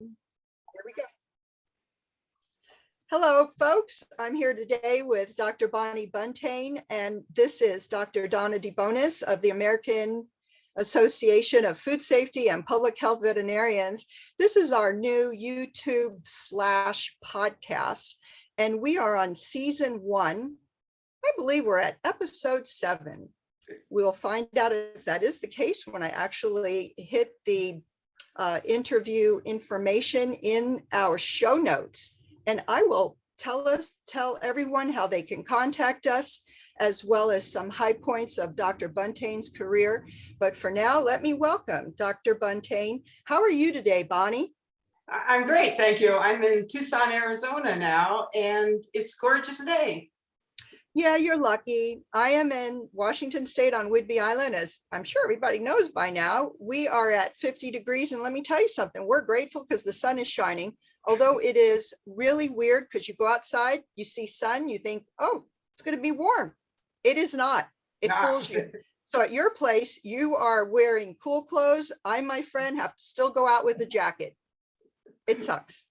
Here we go. Hello, folks. I'm here today with Dr. Bonnie Buntain, and this is Dr. Donna DeBonis of the American Association of Food Safety and Public Health Veterinarians. This is our new YouTube/podcast, and we are on season 1. I believe we're at episode 7. We'll find out if that is the case when I actually hit the interview information in our show notes. And I will tell everyone how they can contact us, as well as some high points of Dr. Buntain's career. But for now, let me welcome Dr. Buntain. How are you today, Bonnie? I'm great, thank you. I'm in Tucson, Arizona now, and it's a gorgeous day. Yeah, you're lucky. I am in Washington State on Whidbey Island, as I'm sure everybody knows by now. We are at 50 degrees, and let me tell you something, we're grateful because the sun is shining. Although it is really weird because you go outside, you see sun, you think, oh, it's going to be warm. It is not. It fools you. So at your place, you are wearing cool clothes. I, my friend, have to still go out with a jacket. It sucks.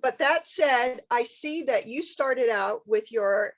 But that said, I see that you started out with your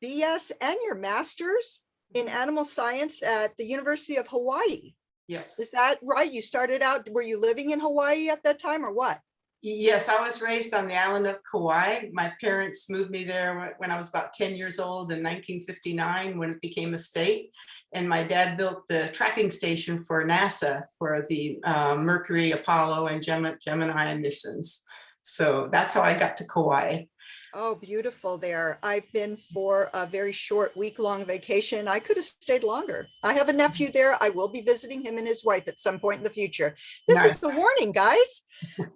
BS and your master's in animal science at the University of Hawaii. Yes. Is that right? You started out, were you living in Hawaii at that time or what? Yes, I was raised on the island of Kauai. My parents moved me there when I was about 10 years old in 1959 when it became a state. And my dad built the tracking station for NASA for the Mercury, Apollo, and Gemini missions. So that's how I got to Kauai. Oh, beautiful there. I've been for a very short week-long vacation. I could have stayed longer. I have a nephew there. I will be visiting him and his wife at some point in the future. This is the warning, guys.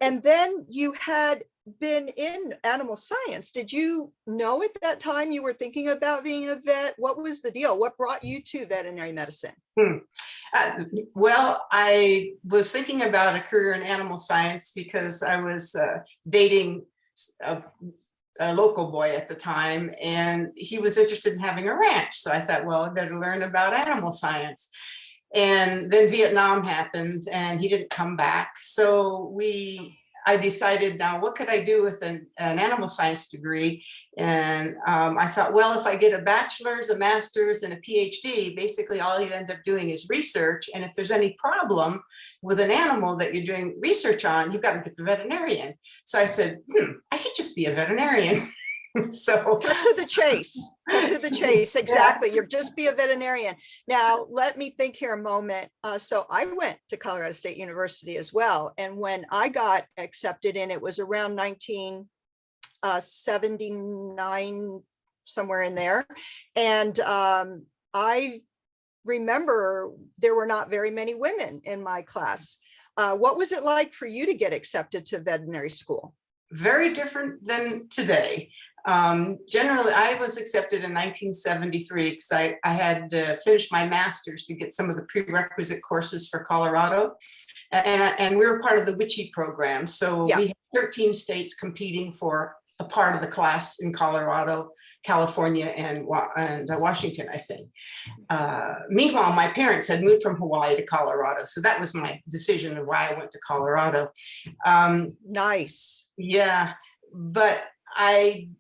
And then you had been in animal science. Did you know at that time you were thinking about being a vet? What was the deal? What brought you to veterinary medicine? Well, I was thinking about a career in animal science because I was dating a local boy at the time, and he was interested in having a ranch. So I thought, well, I better learn about animal science. And then Vietnam happened and he didn't come back. So I decided, now what could I do with an animal science degree? And I thought, well, if I get a bachelor's, a master's, and a PhD, basically all you end up doing is research. And if there's any problem with an animal that you're doing research on, you've got to get the veterinarian. So I said, I should just be a veterinarian. So cut to the chase. Cut to the chase. Exactly. You're just be a veterinarian. Now, let me think here a moment. So I went to Colorado State University as well. And when I got accepted in, it was around 1979, somewhere in there. And I remember there were not very many women in my class. What was it like for you to get accepted to veterinary school? Very different than today. Generally, I was accepted in 1973 because I had finished my master's to get some of the prerequisite courses for Colorado. And we were part of the WICHE program. So we had 13 states competing for a part of the class in Colorado, California, and Washington, I think. Meanwhile, my parents had moved from Hawaii to Colorado. So that was my decision of why I went to Colorado. Nice. Yeah, but I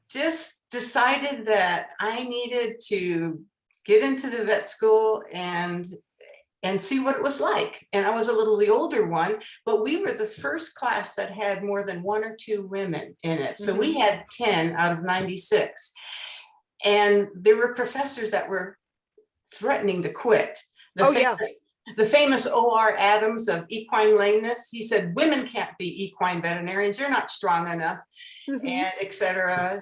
just decided that I needed to get into the vet school and see what it was like. And I was a little the older one, but we were the first class that had more than 1 or 2 women in it. So we had 10 out of 96. And there were professors that were threatening to quit. The famous O.R. Adams of equine lameness, he said, women can't be equine veterinarians, they're not strong enough, and et cetera.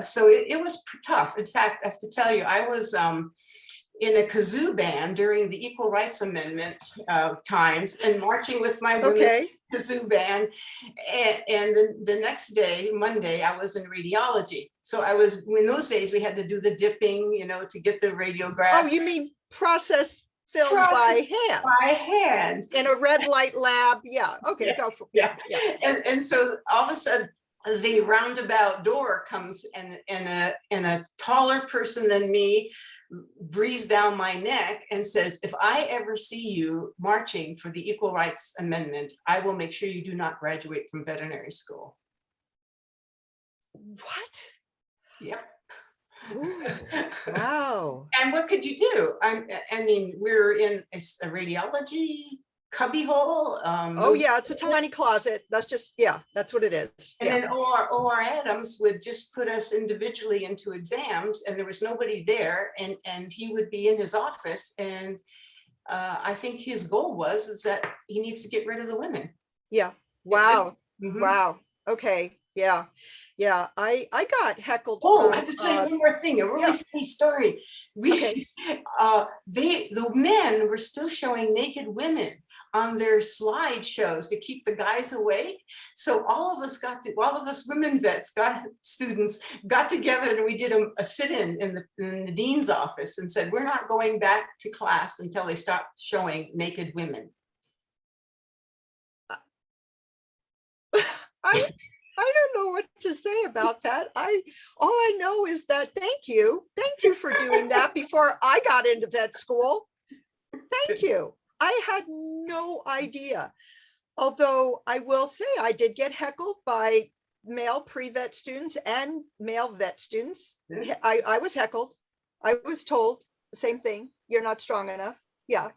So it was tough. In fact, I have to tell you, I was in a kazoo band during the Equal Rights Amendment times and marching with my women's kazoo band. And the next day, Monday, I was in radiology. So I was, in those days, we had to do the dipping, to get the radiographs. Oh, you mean process film by hand? By hand. In a red light lab. Yeah. Okay, go for it. Yeah. And so all of a sudden, the roundabout door comes and a taller person than me breathes down my neck and says, if I ever see you marching for the Equal Rights Amendment, I will make sure you do not graduate from veterinary school. What? Yep. Ooh, wow. And what could you do? I mean, we're in a radiology cubbyhole. Oh yeah, it's a tiny closet. That's just, yeah, that's what it is. And then OR Adams would just put us individually into exams, and there was nobody there, and he would be in his office, and I think his goal is that he needs to get rid of the women. Yeah. Wow. Mhm. Wow. Okay. Yeah. Yeah. I got heckled. Oh, from, I have to tell you one more thing, a really funny story. Okay. The men were still showing naked women on their slideshows to keep the guys awake. So all of us women vets students got together, and we did a sit-in in the dean's office and said, we're not going back to class until they stop showing naked women. I don't know what to say about that. All I know is that thank you for doing that before I got into vet school. Thank you. I had no idea. Although I will say I did get heckled by male pre-vet students and male vet students. Yeah. I was heckled. I was told the same thing. You're not strong enough. Yeah.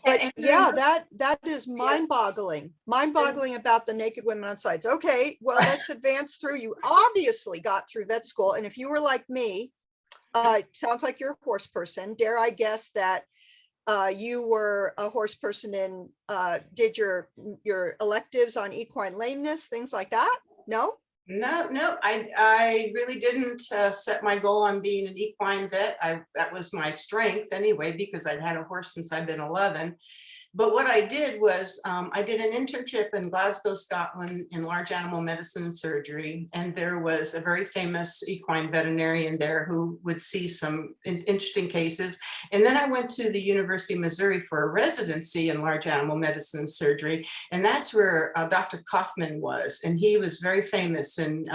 But yeah, that is mind-boggling. Mind-boggling about the naked women on sites. Okay, well, let's advance through. You obviously got through vet school. And if you were like me, sounds like you're a horse person. Dare I guess that you were a horse person and did your electives on equine lameness, things like that? No? No, I really didn't set my goal on being an equine vet. That was my strength anyway, because I'd had a horse since I've been 11. But what I did was I did an internship in Glasgow, Scotland in large animal medicine and surgery. And there was a very famous equine veterinarian there who would see some interesting cases. And then I went to the University of Missouri for a residency in large animal medicine and surgery. And that's where Dr. Kaufman was. And he was very famous in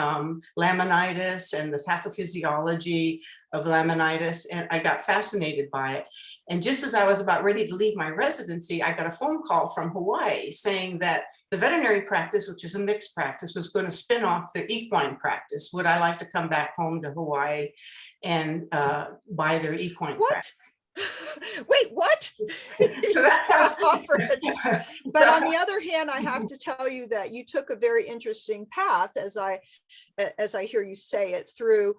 laminitis and the pathophysiology of laminitis, and I got fascinated by it. And just as I was about ready to leave my residency, I got a phone call from Hawaii saying that the veterinary practice, which is a mixed practice, was going to spin off their equine practice. Would I like to come back home to Hawaii and buy their equine practice? Wait, what? So that's how But on the other hand, I have to tell you that you took a very interesting path, as I hear you say it, through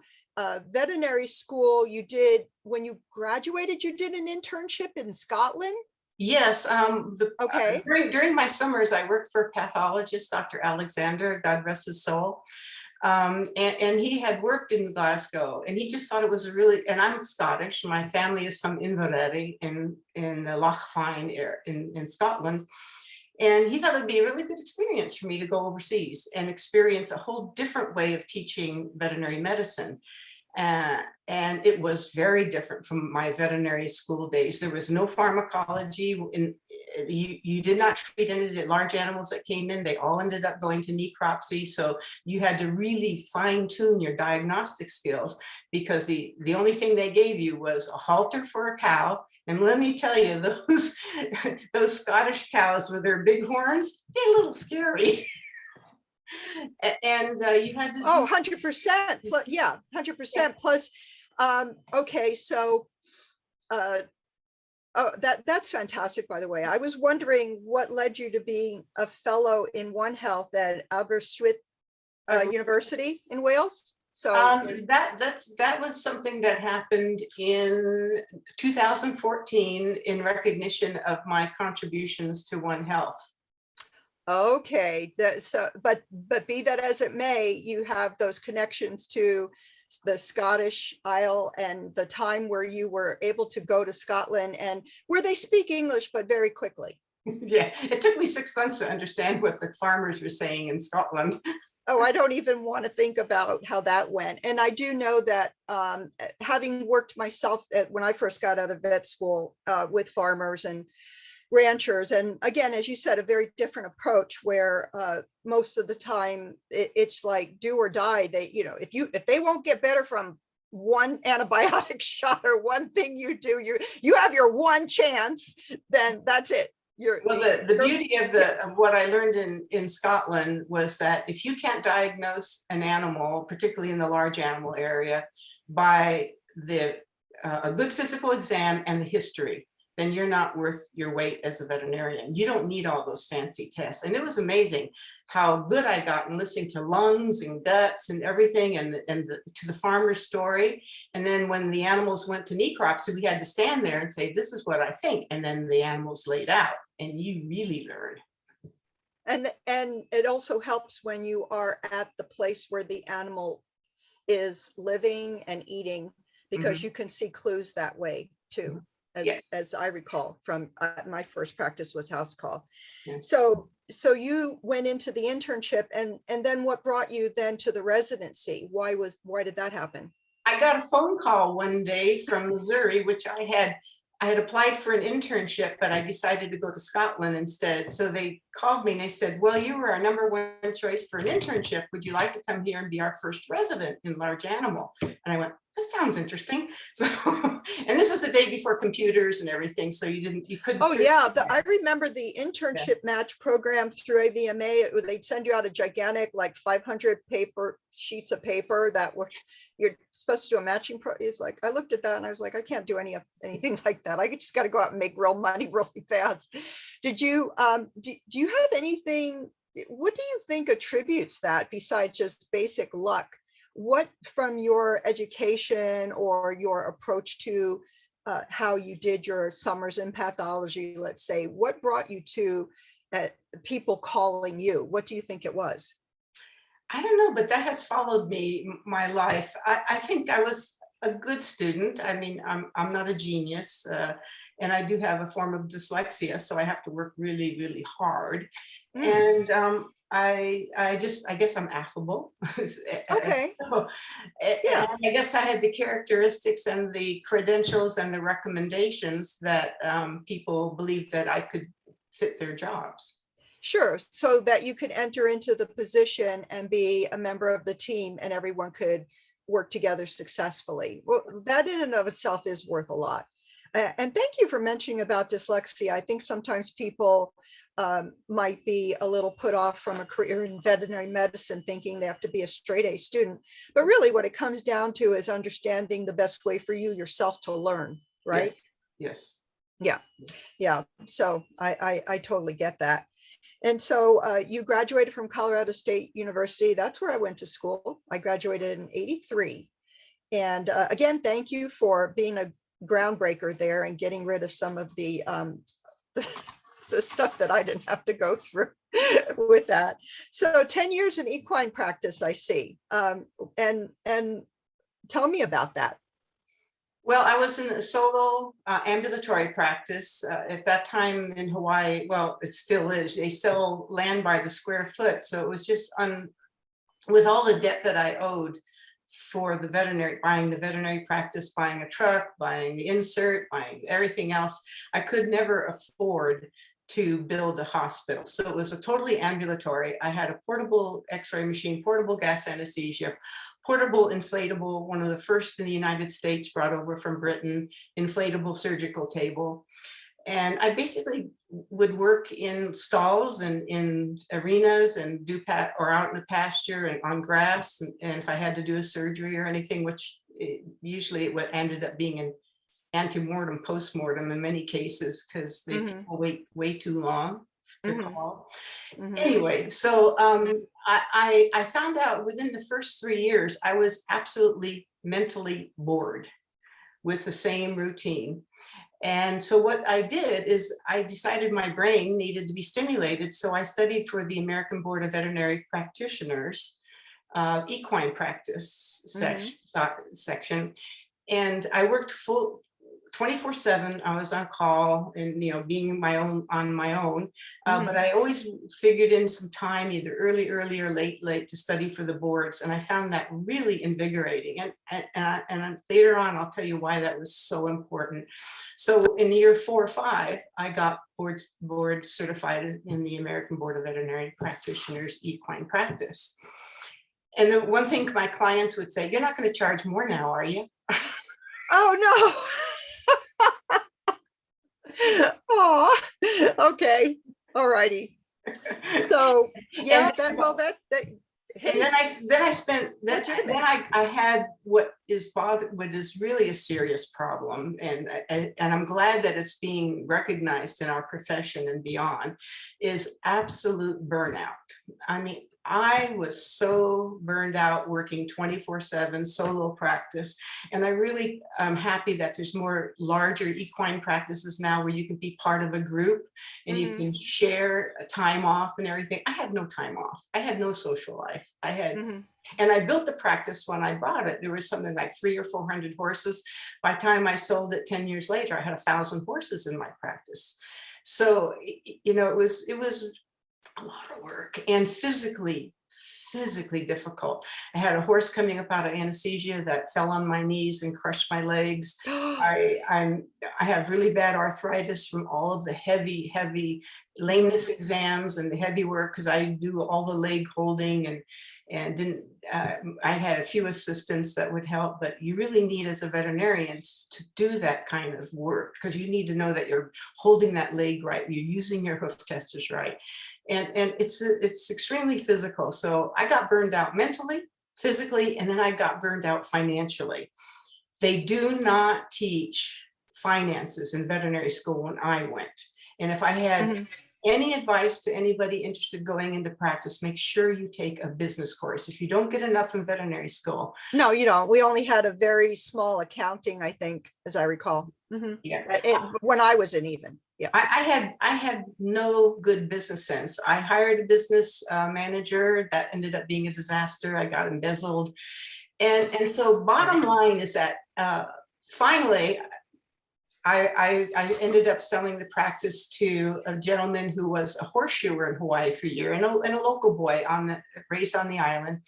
veterinary school. You did, when you graduated, you did an internship in Scotland? Yes. Okay. During my summers, I worked for a pathologist, Dr. Alexander, God rest his soul. And he had worked in Glasgow, and he just thought it was a really, and I'm Scottish, my family is from Inverary in Lochfine in Scotland. And he thought it would be a really good experience for me to go overseas and experience a whole different way of teaching veterinary medicine. And it was very different from my veterinary school days. There was no pharmacology. You did not treat any of the large animals that came in. They all ended up going to necropsy. So you had to really fine tune your diagnostic skills, because the only thing they gave you was a halter for a cow. And let me tell you, those Scottish cows with their big horns, they're a little scary. And you had to 100%. Yeah, 100% plus. Okay, so that's fantastic, by the way. I was wondering what led you to being a fellow in One Health at Aberystwyth University in Wales. So that was something that happened in 2014 in recognition of my contributions to One Health. Okay, but be that as it may, you have those connections to the Scottish Isle and the time where you were able to go to Scotland, and where they speak English, but very quickly. Yeah, it took me 6 months to understand what the farmers were saying in Scotland. Oh, I don't even want to think about how that went. And I do know that having worked myself when I first got out of vet school with farmers and ranchers, and again, as you said, a very different approach where most of the time it's like do or die. They, if they won't get better from one antibiotic shot or one thing you do, you have your one chance, then that's it. Well, the beauty of what I learned in Scotland was that if you can't diagnose an animal, particularly in the large animal area, by a good physical exam and the history, then you're not worth your weight as a veterinarian. You don't need all those fancy tests. And it was amazing how good I got in listening to lungs and guts and everything, and to the farmer's story. And then when the animals went to necropsy, we had to stand there and say, this is what I think. And then the animals laid out, and you really learn. And it also helps when you are at the place where the animal is living and eating, because you can see clues that way too. As I recall from my first practice was house call. So you went into the internship, and then what brought you then to the residency? Why did that happen? I got a phone call one day from Missouri, which I had applied for an internship, but I decided to go to Scotland instead. So they called me and they said, well, you were our #1 choice for an internship. Would you like to come here and be our first resident in large animal? And I went, that sounds interesting. So, and this is the day before computers and everything. So you couldn't. Oh yeah, I remember the internship match program through AVMA. They'd send you out a gigantic, like 500 sheets of paper that you're supposed to do a matching is like, I looked at that and I was like, I can't do anything like that. I just got to go out and make real money really fast. Did you, do you have anything, what do you think attributes that besides just basic luck? What from your education or your approach to how you did your summers in pathology, let's say, what brought you to people calling you? What do you think it was? I don't know, but that has followed me my life. I think I was a good student. I mean, I'm not a genius, and I do have a form of dyslexia, so I have to work really, really hard. And I guess I'm affable. Okay. Yeah. I guess I had the characteristics and the credentials and the recommendations that people believed that I could fit their jobs. Sure, so that you could enter into the position and be a member of the team and everyone could work together successfully. Well, that in and of itself is worth a lot. And thank you for mentioning about dyslexia. I think sometimes people might be a little put off from a career in veterinary medicine thinking they have to be a straight A student. But really what it comes down to is understanding the best way for you yourself to learn, right? Yes. Yeah. So I totally get that. And so you graduated from Colorado State University. That's where I went to school. I graduated in '83. And again, thank you for being a groundbreaker there and getting rid of some of the stuff that I didn't have to go through with that. So 10 years in equine practice, I see. And tell me about that. Well, I was in a solo ambulatory practice at that time in Hawaii. Well, it still is. They sell land by the square foot. So it was just with all the debt that I owed for the veterinary, buying the veterinary practice, buying a truck, buying the insert, buying everything else, I could never afford to build a hospital. So it was a totally ambulatory. I had a portable X-ray machine, portable gas anesthesia, portable inflatable, one of the first in the United States, brought over from Britain, inflatable surgical table. And I basically would work in stalls and in arenas and or out in the pasture and on grass. And if I had to do a surgery or anything, which usually it ended up being an antemortem, postmortem in many cases, because they wait way too long to call. Anyway, so I found out within the first 3 years, I was absolutely mentally bored with the same routine. And so what I did is I decided my brain needed to be stimulated. So I studied for the American Board of Veterinary Practitioners, equine practice section. And I worked 24/7. I was on call and, being on my own. But I always figured in some time, either early or late to study for the boards. And I found that really invigorating. And later on, I'll tell you why that was so important. So in year 4 or 5, I got board certified in the American Board of Veterinary Practitioners equine practice. And the one thing my clients would say, you're not going to charge more now, are you? Oh, no. Oh, okay. All righty. So, yeah, And hey, then I spent, then legitimate. I had what is really a serious problem. And I'm glad that it's being recognized in our profession and beyond, is absolute burnout. I mean, I was so burned out working 24/7 solo practice. And I really am happy that there's more larger equine practices now where you can be part of a group and you can share time off and everything. I had no time off. I had no social life. And I built the practice when I bought it. There was something like 300 or 400 horses. By the time I sold it 10 years later, I had 1,000 horses in my practice. So, you know, it was a lot of work and physically difficult. I had a horse coming up out of anesthesia that fell on my knees and crushed my legs. I have really bad arthritis from all of the heavy lameness exams and the heavy work, because I do all the leg holding and didn't. I had a few assistants that would help, but you really need, as a veterinarian, to do that kind of work, because you need to know that you're holding that leg right, you're using your hoof testers right, and it's extremely physical. So I got burned out mentally, physically, and then I got burned out financially. They do not teach finances in veterinary school when I went. And if I had any advice to anybody interested going into practice, make sure you take a business course. If you don't get enough in veterinary school. No, you don't. We only had a very small accounting, I think, as I recall. Yeah. When I was in even. Yeah. I had no good business sense. I hired a business manager that ended up being a disaster. I got embezzled. And so bottom line is that finally, I ended up selling the practice to a gentleman who was a horseshoer in Hawaii for a year, and a local boy raised on the island.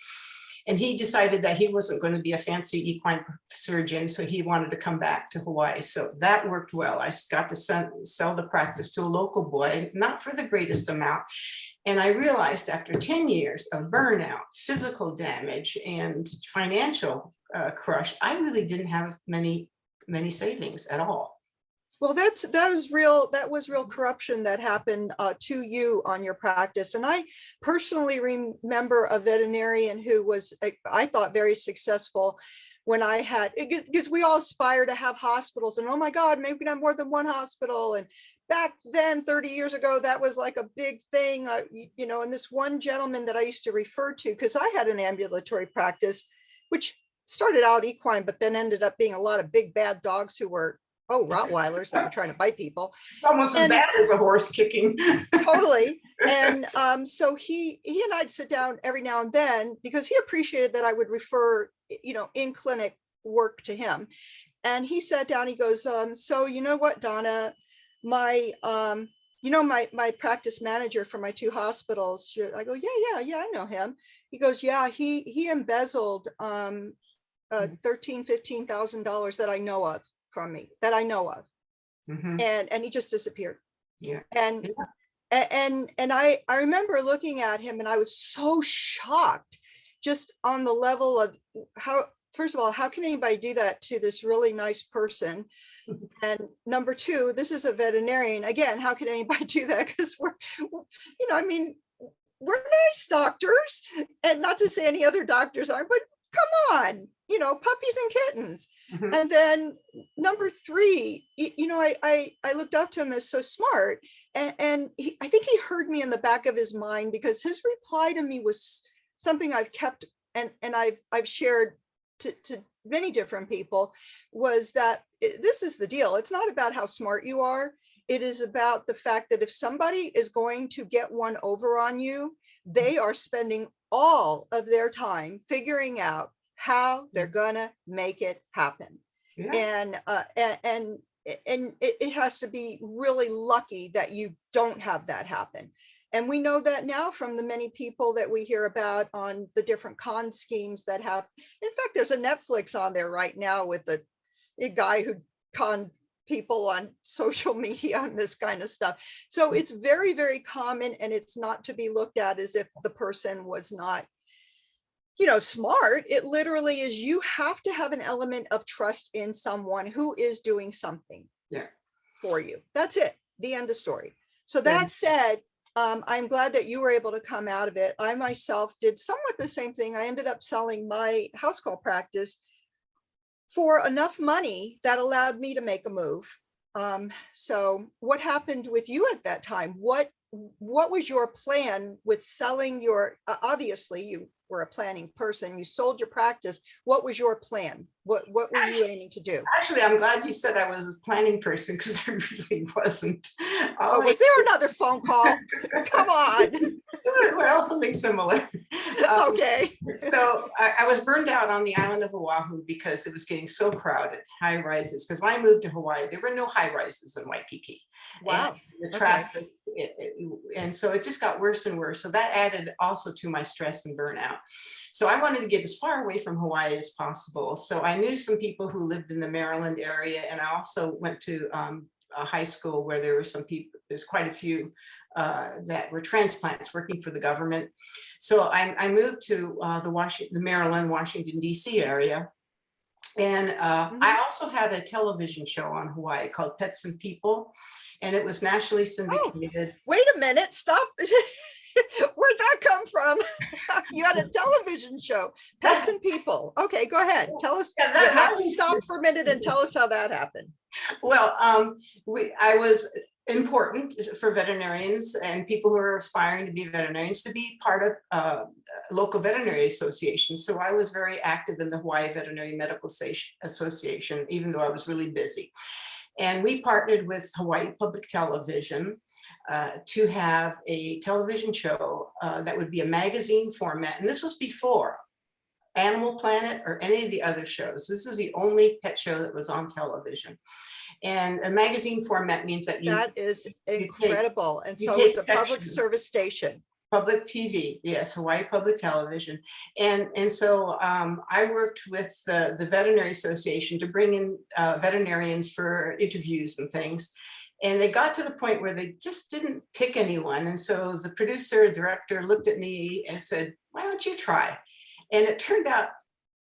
And he decided that he wasn't going to be a fancy equine surgeon, so he wanted to come back to Hawaii. So that worked well. I got to sell the practice to a local boy, not for the greatest amount. And I realized after 10 years of burnout, physical damage, and financial crush, I really didn't have many savings at all. Well, that was real corruption that happened to you on your practice. And I personally remember a veterinarian who was, I thought, very successful when I had, because we all aspire to have hospitals, and oh my God, maybe we can have more than one hospital. And back then, 30 years ago, that was like a big thing, you know. And this one gentleman that I used to refer to, because I had an ambulatory practice, which started out equine, but then ended up being a lot of big bad dogs who were Rottweilers that were trying to bite people. Almost as bad as a horse kicking. Totally. And so he and I'd sit down every now and then, because he appreciated that I would refer, you know, in clinic work to him. And he sat down, he goes, so you know what, Donna, my my practice manager for my two hospitals. I go, yeah, I know him. He goes, yeah, he embezzled $13,000-15,000 that I know of from me, and he just disappeared. And I remember looking at him, and I was so shocked, just on the level of how, first of all, how can anybody do that to this really nice person? And number two, this is a veterinarian. Again, how can anybody do that? Because we're, you know, I mean, we're nice doctors, and not to say any other doctors aren't, but come on, you know, puppies and kittens. And then number three, you know, I looked up to him as so smart, and I think he heard me in the back of his mind, because his reply to me was something I've kept and I've shared to many different people, was that this is the deal. It's not about how smart you are. It is about the fact that if somebody is going to get one over on you, they are spending all of their time figuring out how they're gonna make it happen. And it has to be really lucky that you don't have that happen. And we know that now from the many people that we hear about on the different con schemes that have. In fact, there's a Netflix on there right now with a guy who conned people on social media and this kind of stuff. So it's very, very common, and it's not to be looked at as if the person was not, smart. It literally is, you have to have an element of trust in someone who is doing something for you. That's it. The end of story. So that said, I'm glad that you were able to come out of it. I myself did somewhat the same thing. I ended up selling my house call practice for enough money that allowed me to make a move. So what happened with you at that time? What was your plan with selling your, obviously you were a planning person, you sold your practice. What was your plan? What were you aiming to do? Actually, I'm glad you said I was a planning person, because I really wasn't. Oh, was there another phone call? Come on. Well, something similar. Okay. So I was burned out on the island of Oahu because it was getting so crowded, high rises. Because when I moved to Hawaii, there were no high rises in Waikiki. Wow. And the traffic, and so it just got worse and worse. So that added also to my stress and burnout. So I wanted to get as far away from Hawaii as possible. So I knew some people who lived in the Maryland area, and I also went to a high school where there were some people, there's quite a few that were transplants working for the government. So I moved to the Maryland, Washington, DC area. And I also had a television show on Hawaii called Pets and People, and it was nationally syndicated. Oh, wait a minute, stop. Where'd that come from? You had a television show, Pets and People. Okay, go ahead. Tell us. You have to stop for a minute and tell us how that happened. Well, I was important for veterinarians and people who are aspiring to be veterinarians to be part of local veterinary associations. So I was very active in the Hawaii Veterinary Medical Association, even though I was really busy. And we partnered with Hawaii Public Television to have a television show that would be a magazine format. And this was before Animal Planet or any of the other shows. This is the only pet show that was on television. And a magazine format means that that is incredible. And so it was a public service station. Public TV, yes, Hawaii Public Television. And so I worked with the Veterinary Association to bring in veterinarians for interviews and things. And they got to the point where they just didn't pick anyone. And so the producer, director looked at me and said, why don't you try? And it turned out,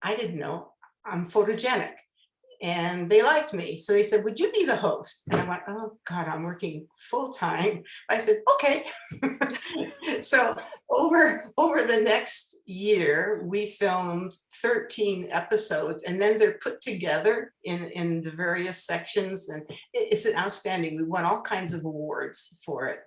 I didn't know, I'm photogenic. And they liked me. So they said, would you be the host? And I went, oh God, I'm working full time. I said, okay. So over the next year, we filmed 13 episodes, and then they're put together in the various sections. And it's outstanding. We won all kinds of awards for it.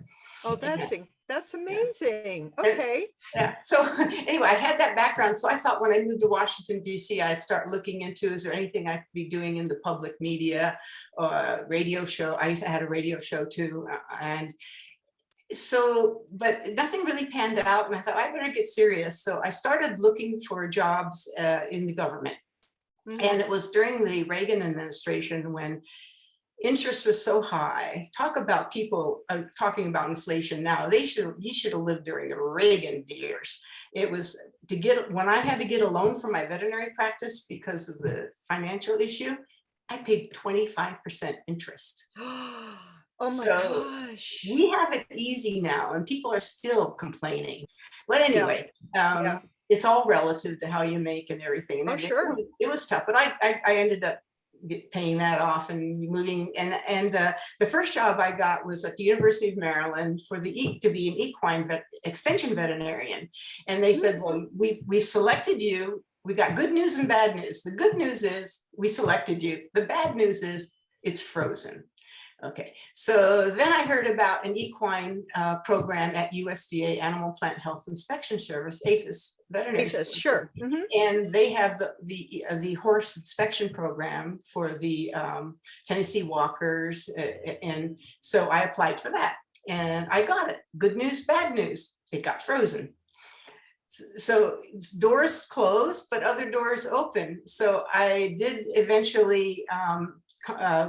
Oh, that's amazing. Okay. Yeah. So anyway, I had that background. So I thought when I moved to Washington, DC, I'd start looking into, is there anything I could be doing in the public media or radio show? I had a radio show too. And so, but nothing really panned out. And I thought I better get serious. So I started looking for jobs in the government. Mm-hmm. And it was during the Reagan administration when interest was so high. Talk about people talking about inflation now. You should have lived during the Reagan years. It was when I had to get a loan for my veterinary practice because of the financial issue, I paid 25% interest. Oh my gosh. We have it easy now and people are still complaining. But anyway, it's all relative to how you make and everything. Oh, sure. It was tough, but I ended up paying that off and moving. And the first job I got was at the University of Maryland to be an equine extension veterinarian. And they said, well, we've selected you. We got good news and bad news. The good news is we selected you. The bad news is it's frozen. Okay, so then I heard about an equine program at USDA Animal Plant Health Inspection Service, APHIS, Veterinary APHIS, sure. Mm-hmm. And they have the horse inspection program for the Tennessee Walkers, and so I applied for that, and I got it. Good news, bad news, it got frozen. So doors closed, but other doors open. So I did eventually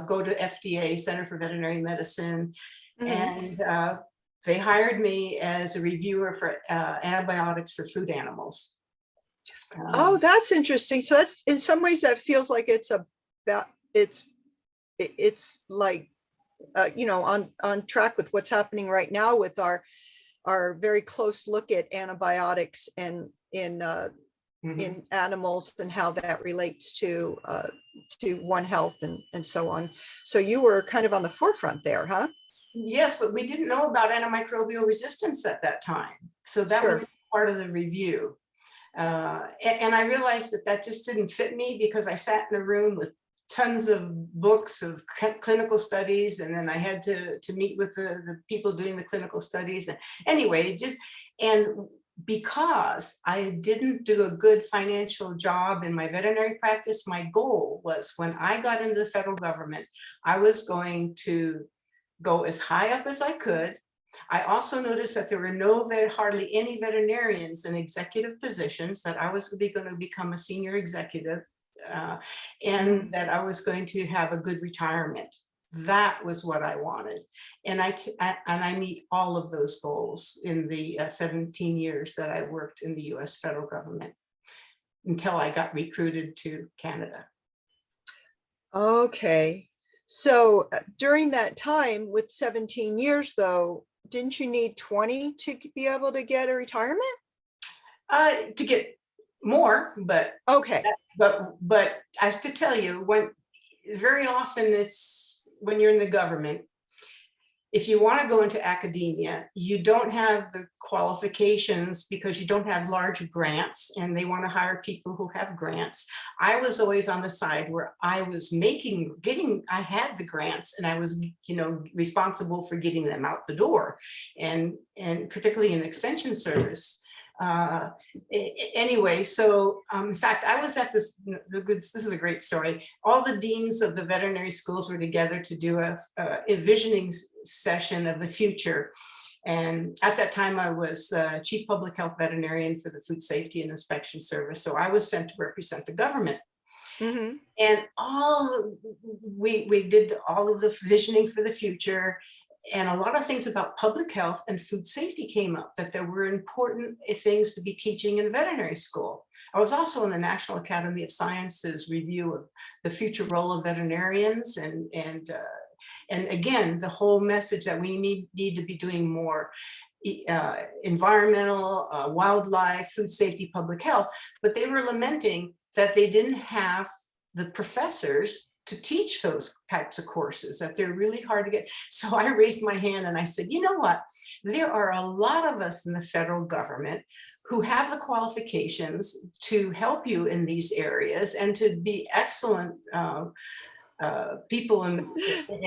go to FDA, Center for Veterinary Medicine, and they hired me as a reviewer for antibiotics for food animals. Oh, that's interesting. So that's, in some ways, that feels like it's like on track with what's happening right now with our very close look at antibiotics and in in animals and how that relates to One Health and so on. So you were kind of on the forefront there, huh? Yes, but we didn't know about antimicrobial resistance at that time. So that was part of the review. And I realized that just didn't fit me, because I sat in a room with tons of books of clinical studies, and then I had to meet with the people doing the clinical studies. And anyway, and because I didn't do a good financial job in my veterinary practice, my goal was, when I got into the federal government, I was going to go as high up as I could. I also noticed that there were hardly any veterinarians in executive positions, that I was going to become a senior executive, and that I was going to have a good retirement. That was what I wanted. And I meet all of those goals in the 17 years that I worked in the US federal government, until I got recruited to Canada. Okay. So during that time, with 17 years though, didn't you need 20 to be able to get a retirement? To get more, but okay. But I have to tell you, very often it's when you're in the government, if you want to go into academia, you don't have the qualifications because you don't have large grants, and they want to hire people who have grants. I was always on the side where I was I had the grants, and I was, responsible for getting them out the door, and particularly in extension service. Anyway, so in fact, I was at this is a great story. All the deans of the veterinary schools were together to do a visioning session of the future. And at that time, I was Chief Public Health Veterinarian for the Food Safety and Inspection Service. So I was sent to represent the government. Mm-hmm. And we did all of the visioning for the future. And a lot of things about public health and food safety came up, that there were important things to be teaching in veterinary school. I was also in the National Academy of Sciences review of the future role of veterinarians, and again, the whole message that we need to be doing more environmental, wildlife, food safety, public health. But they were lamenting that they didn't have the professors to teach those types of courses, that they're really hard to get. So I raised my hand and I said, you know what? There are a lot of us in the federal government who have the qualifications to help you in these areas and to be excellent people in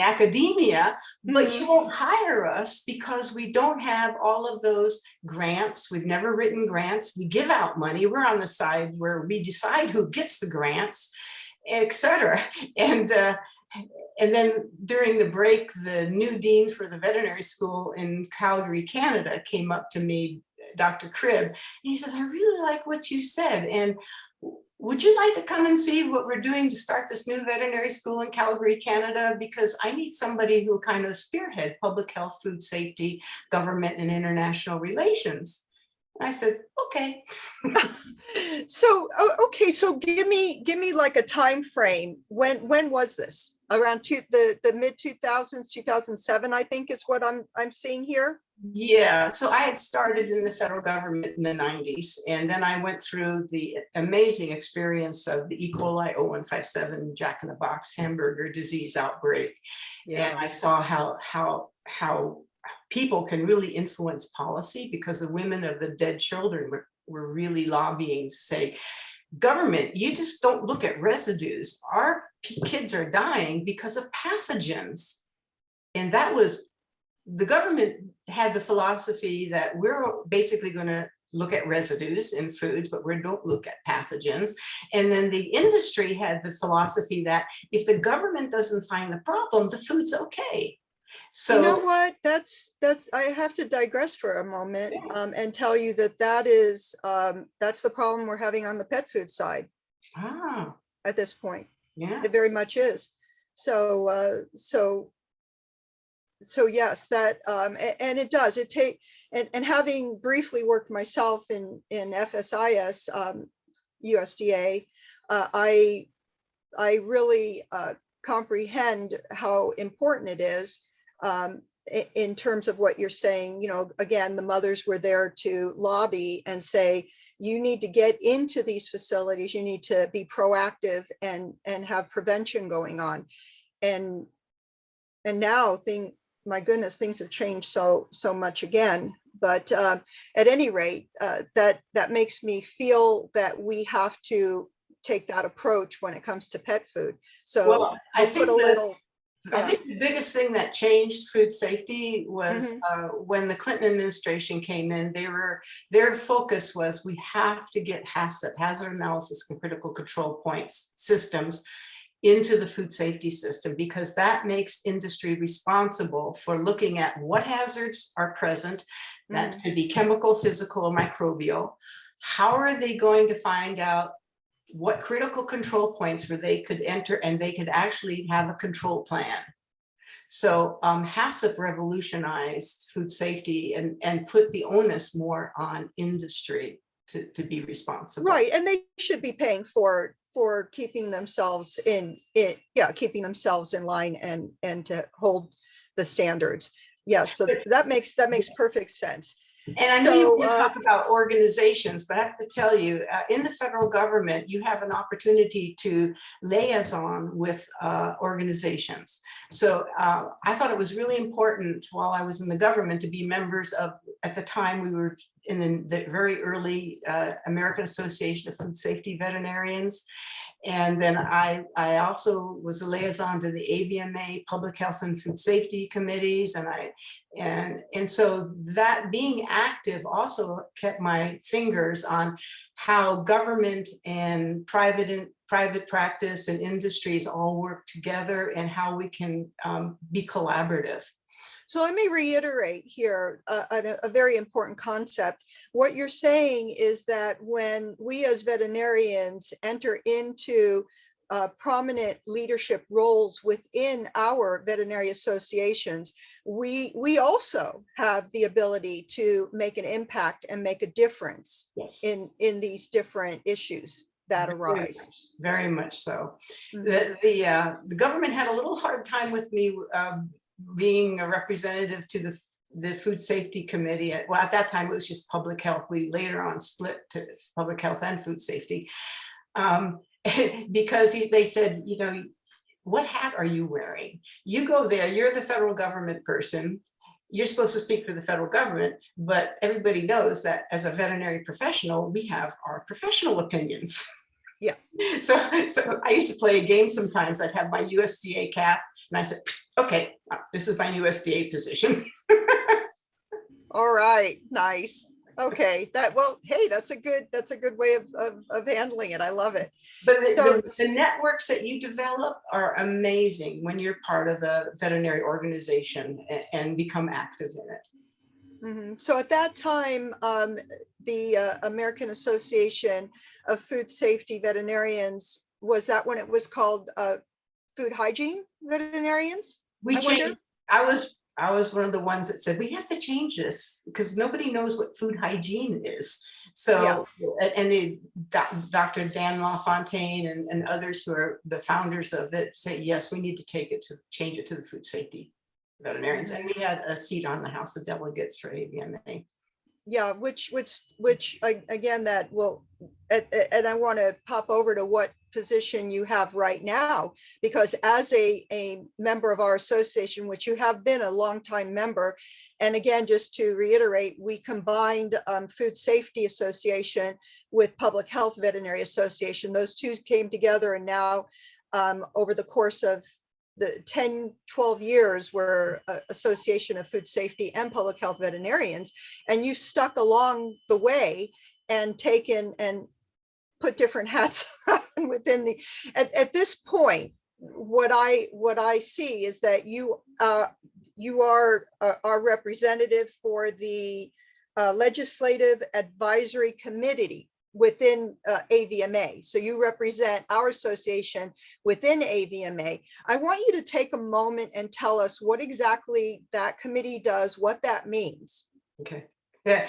academia, but you won't hire us because we don't have all of those grants. We've never written grants. We give out money. We're on the side where we decide who gets the grants, etc. And then during the break, the new dean for the veterinary school in Calgary, Canada, came up to me, Dr. Cribb, and he says, I really like what you said, and would you like to come and see what we're doing to start this new veterinary school in Calgary, Canada? Because I need somebody who will kind of spearhead public health, food safety, government, and international relations. I said, okay. So, okay, so give me like a time frame. When was this? Around the mid 2000s, 2007, I think is what I'm seeing here. Yeah, so I had started in the federal government in the 90s, and then I went through the amazing experience of the E. coli 0157 Jack in the Box hamburger disease outbreak. Yeah. And I saw how people can really influence policy, because the women of the dead children were really lobbying to say, government, you just don't look at residues. Our kids are dying because of pathogens. And that was, the government had the philosophy that we're basically going to look at residues in foods, but we don't look at pathogens. And then the industry had the philosophy that if the government doesn't find the problem, the food's okay. So, you know what, that's I have to digress for a moment and tell you that's the problem we're having on the pet food side at this point. Yeah, it very much is. So yes, that and it does, it take, and having briefly worked myself in FSIS, USDA, I really comprehend how important it is in terms of what you're saying, you know, again, the mothers were there to lobby and say, you need to get into these facilities, you need to be proactive and have prevention going on. And now my goodness, things have changed so much again. But at any rate, that makes me feel that we have to take that approach when it comes to pet food. So Well, I think I the biggest thing that changed food safety was when the Clinton administration came in, their focus was we have to get HACCP, hazard analysis and critical control points systems, into the food safety system, because that makes industry responsible for looking at what hazards are present. That could be chemical, physical, or microbial. How are they going to find out what critical control points where they could enter and they could actually have a control plan? So HACCP revolutionized food safety and put the onus more on industry to be responsible. Right, and they should be paying for keeping themselves keeping themselves in line and to hold the standards. Yes, so that makes perfect sense. And I know you want to talk about organizations, but I have to tell you, in the federal government, you have an opportunity to liaison with organizations. So I thought it was really important while I was in the government to be members of, at the time we were in the very early American Association of Food Safety Veterinarians. And then I also was a liaison to the AVMA Public Health and Food Safety Committees. And so that being active also kept my fingers on how government and private practice and industries all work together and how we can be collaborative. So let me reiterate here a very important concept. What you're saying is that when we as veterinarians enter into prominent leadership roles within our veterinary associations, we also have the ability to make an impact and make a difference in these different issues that arise. Very much so. The government had a little hard time with me being a representative to the Food Safety Committee. Well, at that time, it was just public health. We later on split to public health and food safety because they said, you know, what hat are you wearing? You go there, you're the federal government person. You're supposed to speak for the federal government, but everybody knows that as a veterinary professional, we have our professional opinions. Yeah. So I used to play a game sometimes. I'd have my USDA cap and I said, okay, this is my USDA position. All right, nice. Okay, hey, that's a good way of handling it. I love it. But the networks that you develop are amazing when you're part of a veterinary organization and become active in it. So at that time, the American Association of Food Safety Veterinarians, was that when it was called Food Hygiene Veterinarians? We changed. I was one of the ones that said we have to change this because nobody knows what food hygiene is. So, and Dr. Dan LaFontaine and others who are the founders of it say, yes, we need to change it to the food safety veterinarians. And we had a seat on the House of Delegates for AVMA. Yeah, which again, that will, and I want to pop over to what position you have right now, because as a member of our association, which you have been a longtime member, and again, just to reiterate, we combined Food Safety Association with Public Health Veterinary Association. Those two came together, and now over the course of the 10-12 years we're Association of Food Safety and Public Health Veterinarians, and you stuck along the way and taken and put different hats on within the at this point. What I see is that you are our representative for the Legislative Advisory Committee within AVMA. So you represent our association within AVMA. I want you to take a moment and tell us what exactly that committee does, what that means. Okay. Yeah,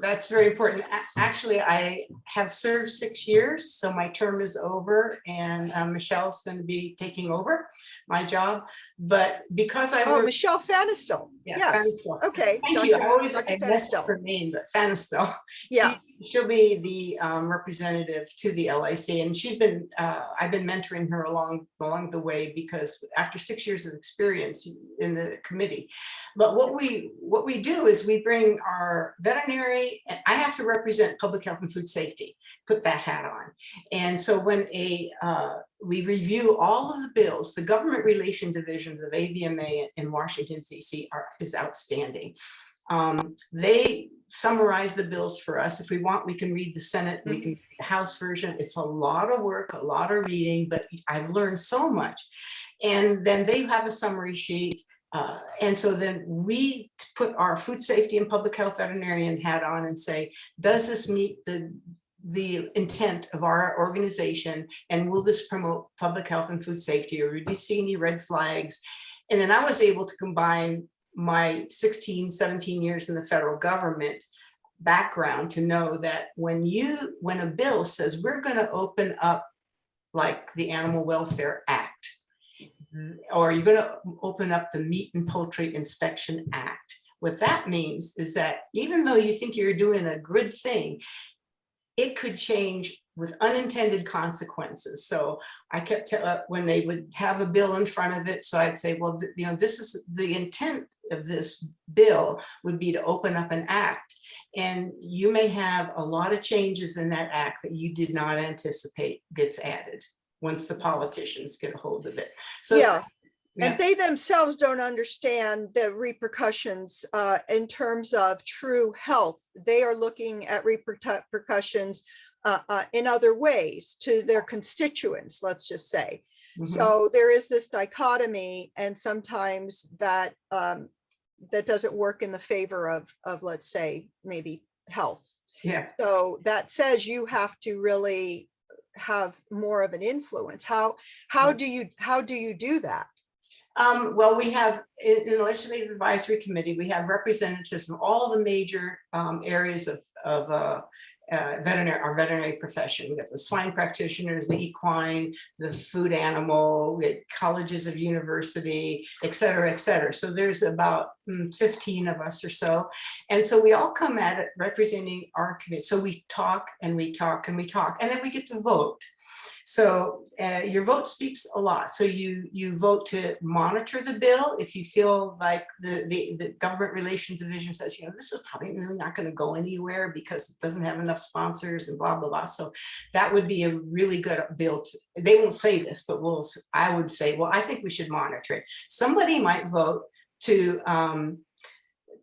That's very important. Actually, I have served 6 years, so my term is over, and Michelle's going to be taking over my job. But because I Oh, work, Michelle Fanistel. yeah, Yes. Fanistel. Okay. Thank you. I always Dr. mess up Fanistel. her name, but Fanistel. Yeah. She'll be the representative to the LIC, and she's been. I've been mentoring her along the way, because after 6 years of experience in the committee, but what we do is we bring our veterinary. I have to represent public health and food safety. Put that hat on, and so when we review all of the bills, the government relation divisions of AVMA in Washington, D.C. is outstanding. They summarize the bills for us. If we want, we can read the Senate, we can read the House version. It's a lot of work, a lot of reading, but I've learned so much. And then they have a summary sheet. And so then we put our food safety and public health veterinarian hat on and say, does this meet the intent of our organization, and will this promote public health and food safety, or do you see any red flags? And then I was able to combine my 16, 17 years in the federal government background to know that when a bill says we're going to open up, like the Animal Welfare Act, or you're going to open up the Meat and Poultry Inspection Act, what that means is that even though you think you're doing a good thing, it could change with unintended consequences. So I kept when they would have a bill in front of it, so I'd say, well, this is the intent of this bill would be to open up an act, and you may have a lot of changes in that act that you did not anticipate gets added once the politicians get a hold of it. So yeah. And they themselves don't understand the repercussions in terms of true health. They are looking at repercussions in other ways to their constituents, let's just say. Mm-hmm. So there is this dichotomy, and sometimes that that doesn't work in the favor of let's say, maybe health. Yeah. So that says you have to really have more of an influence. How do you do that? Well, we have in the Legislative Advisory Committee, we have representatives from all the major areas of our veterinary profession. We have the swine practitioners, the equine, the food animal, we have colleges of university, et cetera, et cetera. So there's about 15 of us or so. And so we all come at it representing our committee. So we talk and we talk and we talk, and then we get to vote. So your vote speaks a lot. So you vote to monitor the bill if you feel like the government relations division says, this is probably really not going to go anywhere because it doesn't have enough sponsors and blah, blah, blah. So that would be a really good bill. They won't say this, but I would say, well, I think we should monitor it. Somebody might vote to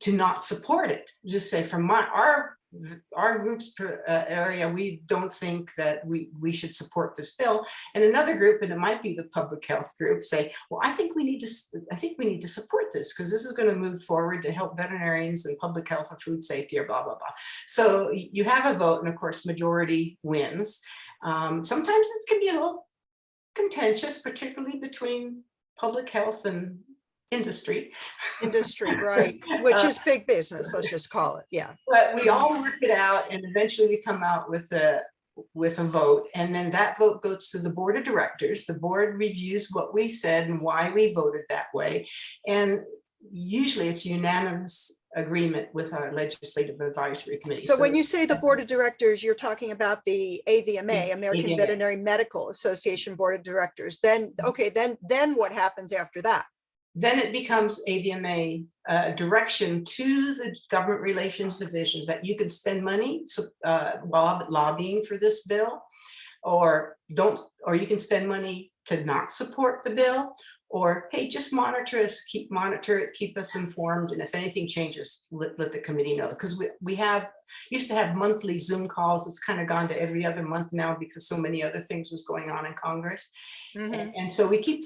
not support it. Just say from our group's area, we don't think that we should support this bill. And another group, and it might be the public health group, say, well, I think we need to support this because this is going to move forward to help veterinarians and public health and food safety, or blah, blah, blah. So you have a vote, and of course, majority wins. Sometimes it can be a little contentious, particularly between public health and industry, right, which is big business, let's just call it. Yeah, but we all work it out, and eventually we come out with a vote, and then that vote goes to the board of directors. The board reviews what we said and why we voted that way, and usually it's unanimous agreement with our legislative advisory committee. So when you say the board of directors, you're talking about the AVMA, American Veterinary Medical Association board of directors. Then okay, then what happens after that? Then it becomes AVMA direction to the government relations divisions that you can spend money while lobbying for this bill, or you can spend money to not support the bill, or hey, just monitor us, monitor it, keep us informed, and if anything changes, let the committee know. Because we used to have monthly Zoom calls. It's kind of gone to every other month now because so many other things was going on in Congress. Mm-hmm. And so we keep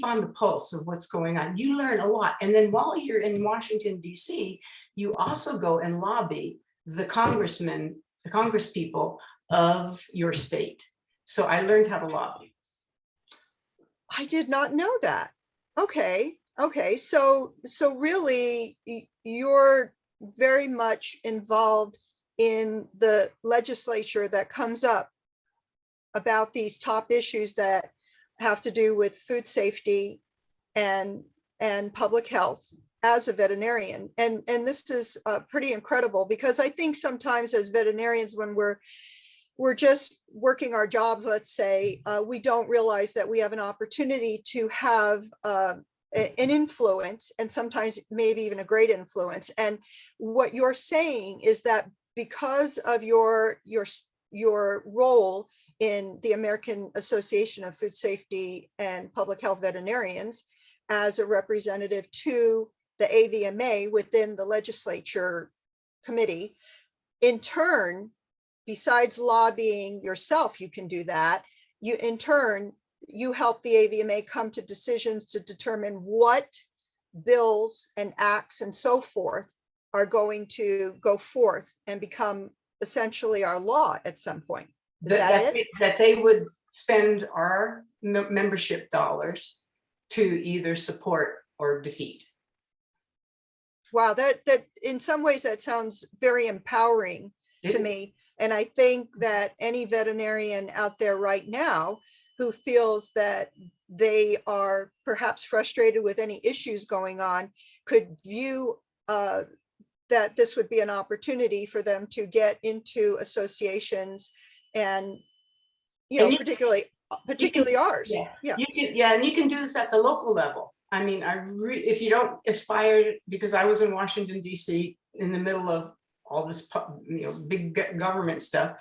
on the pulse of what's going on. You learn a lot, and then while you're in Washington D.C., you also go and lobby the congressmen, the congresspeople of your state. So I learned how to lobby. I did not know that. Okay. So really you're very much involved in the legislature that comes up about these top issues that have to do with food safety and public health as a veterinarian. And this is pretty incredible, because I think sometimes as veterinarians, when we're just working our jobs, let's say, we don't realize that we have an opportunity to have an influence, and sometimes maybe even a great influence. And what you're saying is that because of your role in the American Association of Food Safety and Public Health Veterinarians as a representative to the AVMA within the legislature committee, in turn, besides lobbying yourself, you can do that. You, in turn, you help the AVMA come to decisions to determine what bills and acts and so forth are going to go forth and become essentially our law at some point. Is that it? That they would spend our membership dollars to either support or defeat. Wow, that in some ways that sounds very empowering to me. And I think that any veterinarian out there right now who feels that they are perhaps frustrated with any issues going on could view that this would be an opportunity for them to get into associations, and particularly ours. And you can do this at the local level. I mean, if you don't aspire, because I was in Washington, D.C. in the middle of all this, big government stuff,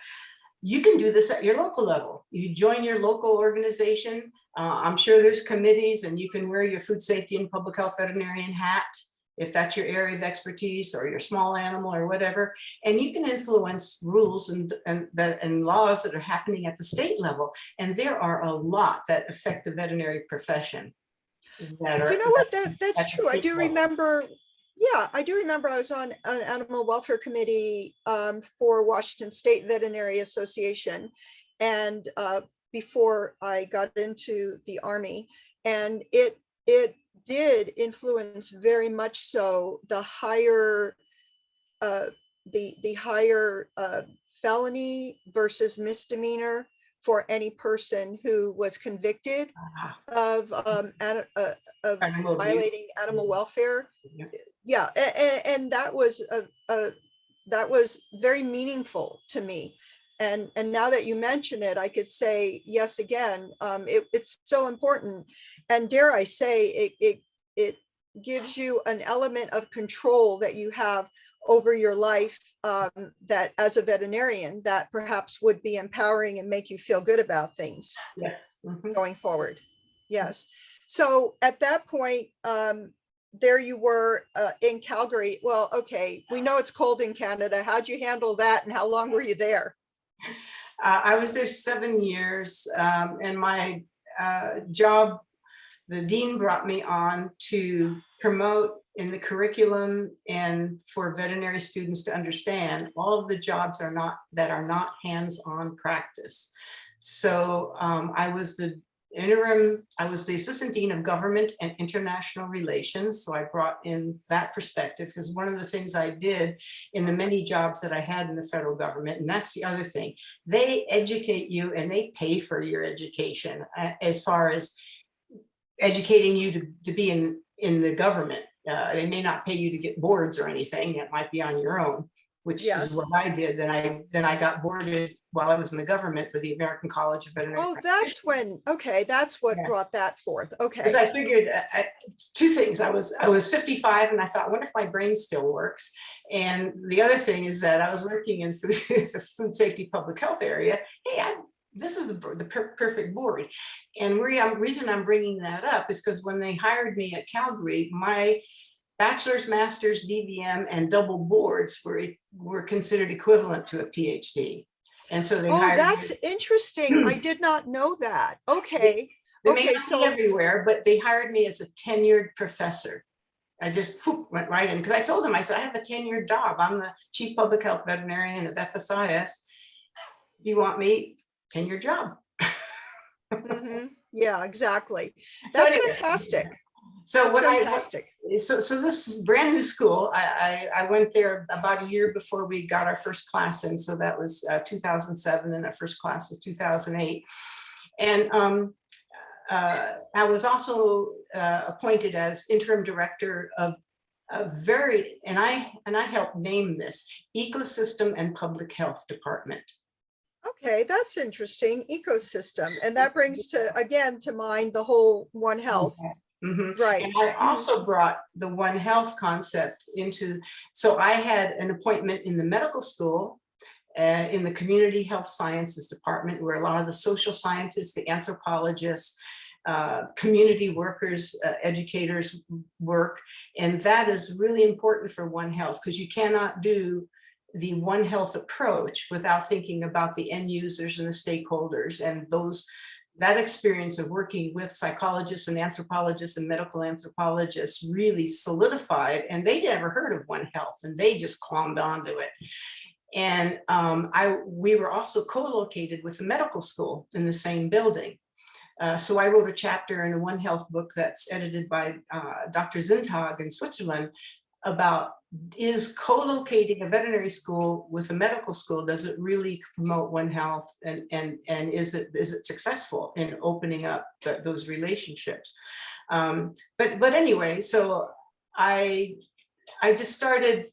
you can do this at your local level. You join your local organization. I'm sure there's committees, and you can wear your food safety and public health veterinarian hat if that's your area of expertise, or your small animal or whatever, and you can influence rules and laws that are happening at the state level. And there are a lot that affect the veterinary profession. That's true. I do remember. Yeah, I do remember I was on an animal welfare committee for Washington State Veterinary Association, and before I got into the Army, and it did influence very much so the higher felony versus misdemeanor for any person who was convicted of violating animal welfare. Yeah, and that was very meaningful to me. And now that you mention it, I could say yes again. It's so important, and dare I say, it gives you an element of control that you have over your life, that as a veterinarian, that perhaps would be empowering and make you feel good about things. Yes. Going forward. Yes. So at that point, there you were in Calgary. Well, okay, we know it's cold in Canada. How'd you handle that, and how long were you there? I was there 7 years, and my job, the dean brought me on to promote in the curriculum and for veterinary students to understand all of the jobs that are not hands-on practice. So I was the assistant dean of government and international relations. So I brought in that perspective, because one of the things I did in the many jobs that I had in the federal government, and that's the other thing, they educate you and they pay for your education, as far as educating you to be in the government. They may not pay you to get boards or anything. It might be on your own, which is what I did. Then I got boarded while I was in the government for the American College of Veterinary Practice. That's what brought that forth. Okay. Because I figured two things. I was 55, and I thought, what if my brain still works? And the other thing is that I was working in the food safety public health area. Hey, this is the perfect board. And the reason I'm bringing that up is because when they hired me at Calgary, my bachelor's, master's, DVM, and double boards were considered equivalent to a PhD. And so they hired that's interesting. I did not know that. Okay. They may not be everywhere, but they hired me as a tenured professor. I just went right in, because I told them, I said, I have a tenured job. I'm the Chief Public Health Veterinarian at FSIS. If you want me, tenured job. Yeah, exactly. That's fantastic. So That's when fantastic. so this is brand new school. I went there about a year before we got our first class in. So that was 2007, and our first class was 2008. And I was also appointed as interim director of a and I helped name this Ecosystem and Public Health Department. Okay, that's interesting. Ecosystem. And that brings to, again, to mind the whole One Health. Mm-hmm. Right. And I also brought the One Health concept into, so I had an appointment in the medical school, in the community health sciences department, where a lot of the social scientists, the anthropologists, community workers, educators work. And that is really important for One Health, because you cannot do the One Health approach without thinking about the end users and the stakeholders, and that experience of working with psychologists and anthropologists and medical anthropologists really solidified, and they never heard of One Health and they just clombed onto it. And we were also co-located with the medical school in the same building. So I wrote a chapter in a One Health book that's edited by Dr. Zintag in Switzerland about, is co-locating a veterinary school with a medical school, does it really promote One Health, and is it successful in opening up those relationships? But anyway, so I just started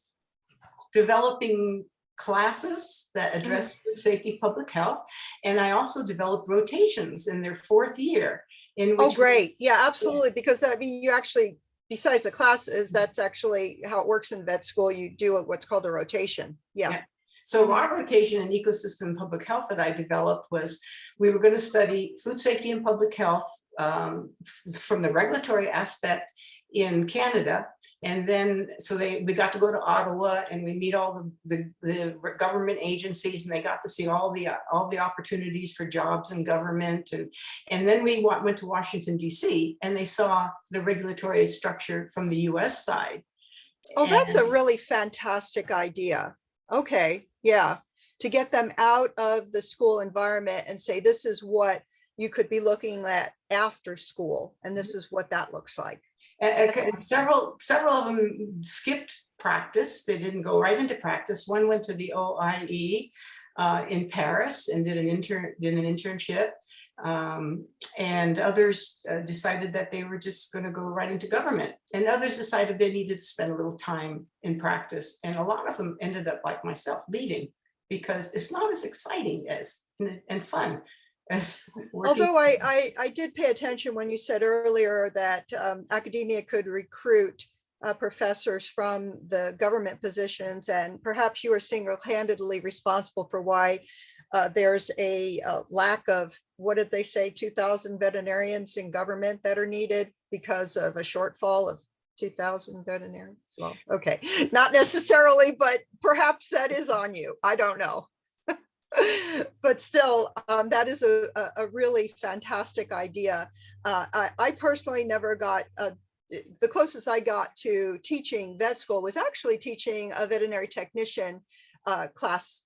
developing classes that address food safety, public health, and I also developed rotations in their fourth year. Oh, great. Yeah, absolutely. Because that, I mean, you actually, besides the classes, that's actually how it works in vet school. You do what's called a rotation. Yeah. So our rotation in ecosystem and public health that I developed was, we were going to study food safety and public health from the regulatory aspect in Canada. And then, so we got to go to Ottawa and we meet all the government agencies, and they got to see all the opportunities for jobs in government. And then we went to Washington, DC, and they saw the regulatory structure from the US side. Oh, that's a really fantastic idea. Okay. Yeah. To get them out of the school environment and say, this is what you could be looking at after school, and this is what that looks like. Several of them skipped practice. They didn't go right into practice. One went to the OIE in Paris and did an internship. And others decided that they were just going to go right into government. And others decided they needed to spend a little time in practice. And a lot of them ended up, like myself, leaving, because it's not as exciting as and fun. Although I did pay attention when you said earlier that academia could recruit professors from the government positions, and perhaps you are single-handedly responsible for why there's a lack of, what did they say, 2,000 veterinarians in government that are needed because of a shortfall of 2,000 veterinarians. Well, okay, not necessarily, but perhaps that is on you. I don't know. But still, that is a really fantastic idea. I personally never got, the closest I got to teaching vet school was actually teaching a veterinary technician class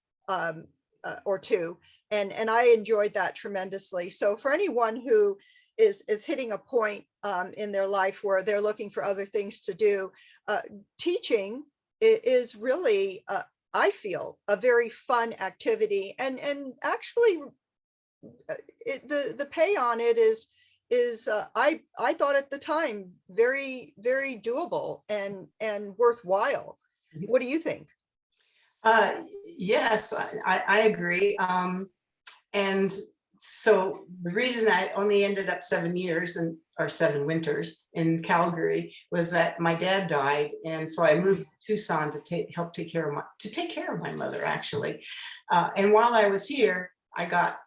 or two. And I enjoyed that tremendously. So for anyone who is hitting a point in their life where they're looking for other things to do, teaching is really, I feel, a very fun activity, and actually the pay on it is I thought at the time very, very doable and worthwhile. What do you think? Yes, I agree. And so the reason I only ended up 7 years or 7 winters in Calgary was that my dad died, and so I moved to Tucson to help take care of my mother, actually. And while I was here, I got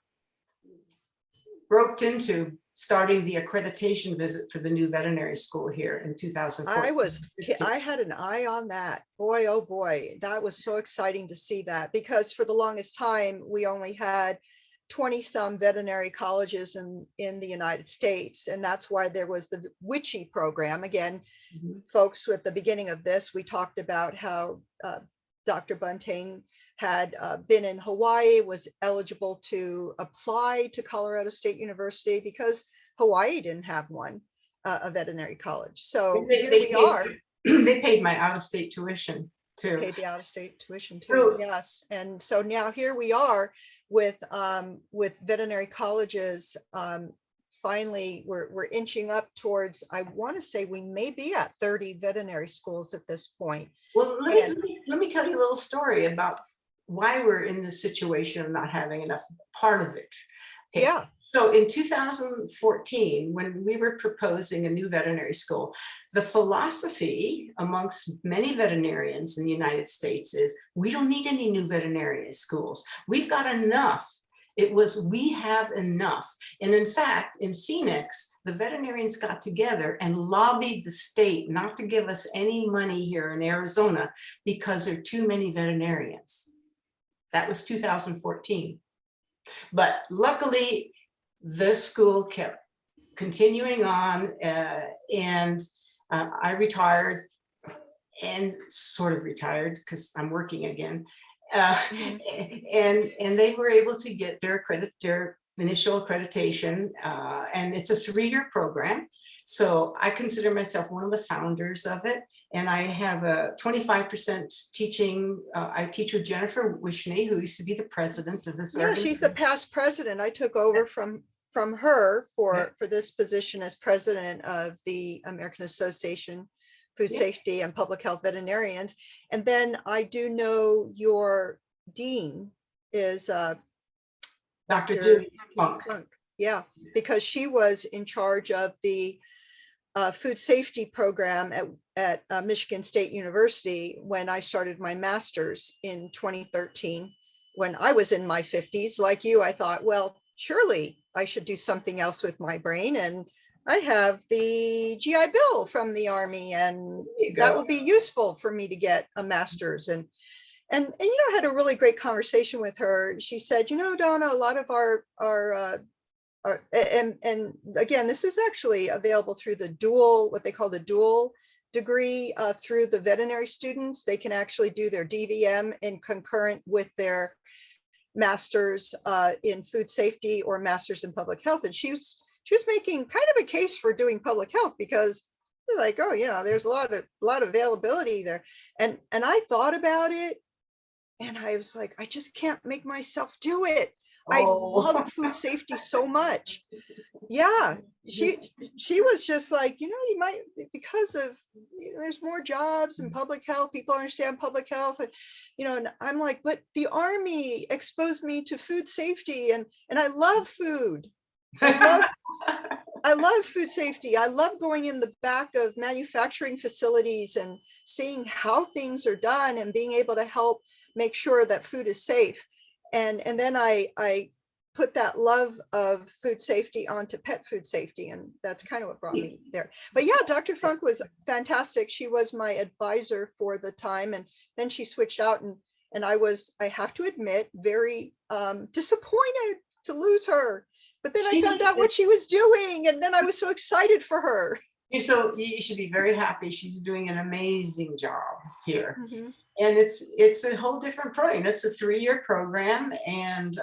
roped into starting the accreditation visit for the new veterinary school here in 2014. I had an eye on that. Boy, oh boy, that was so exciting to see that, because for the longest time we only had 20 some veterinary colleges in the United States. And that's why there was the WICHE program. Again, folks, at the beginning of this, we talked about how Dr. Buntain had been in Hawaii, was eligible to apply to Colorado State University because Hawaii didn't have one. a veterinary college. So They, here they we paid, are. they paid my out-of-state tuition too. Paid the out-of-state tuition too. So- Yes. And so now here we are with veterinary colleges. Finally, we're inching up towards, I want to say we may be at 30 veterinary schools at this point. Well, let me tell you a little story about why we're in this situation of not having enough part of it. Okay. Yeah. So in 2014, when we were proposing a new veterinary school, the philosophy amongst many veterinarians in the United States is we don't need any new veterinary schools. We've got enough. It was, we have enough. And in fact, in Phoenix, the veterinarians got together and lobbied the state not to give us any money here in Arizona because there are too many veterinarians. That was 2014. But luckily, the school kept continuing on, and I retired, and sort of retired because I'm working again. And they were able to get their initial accreditation, and it's a 3-year program. So I consider myself one of the founders of it, and I have a 25% teaching. I teach with Jennifer Wishney, who used to be the president of this. Yeah, she's the past president. I took over from her for this position as president of the American Association Food Safety and Public Health Veterinarians. And then I do know your dean is Dr. Funk. Yeah, because she was in charge of the food safety program at Michigan State University when I started my master's in 2013. When I was in my 50s, like you, I thought, well, surely I should do something else with my brain. And I have the GI Bill from the Army, and that will be useful for me to get a master's. And you know, I had a really great conversation with her. She said, you know, Donna, a lot of our and again, this is actually available through the dual, what they call the dual degree through the veterinary students. They can actually do their DVM in concurrent with their master's in food safety or master's in public health. And she was making kind of a case for doing public health because they're like, oh, you know, there's a lot of availability there. And I thought about it, and I was like, I just can't make myself do it. I love food safety so much. Yeah, she was just like, you know, you might, because of, you know, there's more jobs in public health, people understand public health, and you know, and I'm like, but the Army exposed me to food safety, and I love food. I love food safety. I love going in the back of manufacturing facilities and seeing how things are done and being able to help make sure that food is safe. And then I put that love of food safety onto pet food safety, and that's kind of what brought me there. But yeah, Dr. Funk was fantastic. She was my advisor for the time, and then she switched out, and I was, I have to admit, very disappointed to lose her. But then I found out what she was doing, and then I was so excited for her. So you should be very happy. She's doing an amazing job here. Mm-hmm. And it's a whole different program. It's a 3-year program, and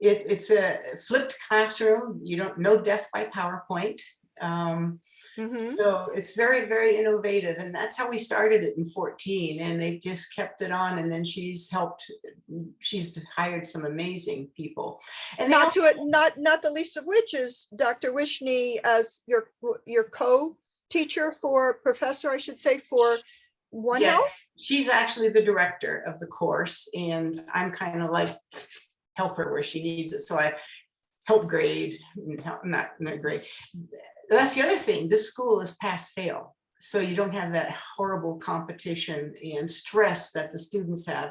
it's a flipped classroom. You don't, no death by PowerPoint. So it's very, very innovative, and that's how we started it in 14, and they've just kept it on. And then she's hired some amazing people, and not the least of which is Dr. Wishney as your co-teacher for professor, I should say, for One Health. She's actually the director of the course, and I'm kind of like help her where she needs it. So I help grade, not grade. That's the other thing. This school is pass fail, so you don't have that horrible competition and stress that the students have.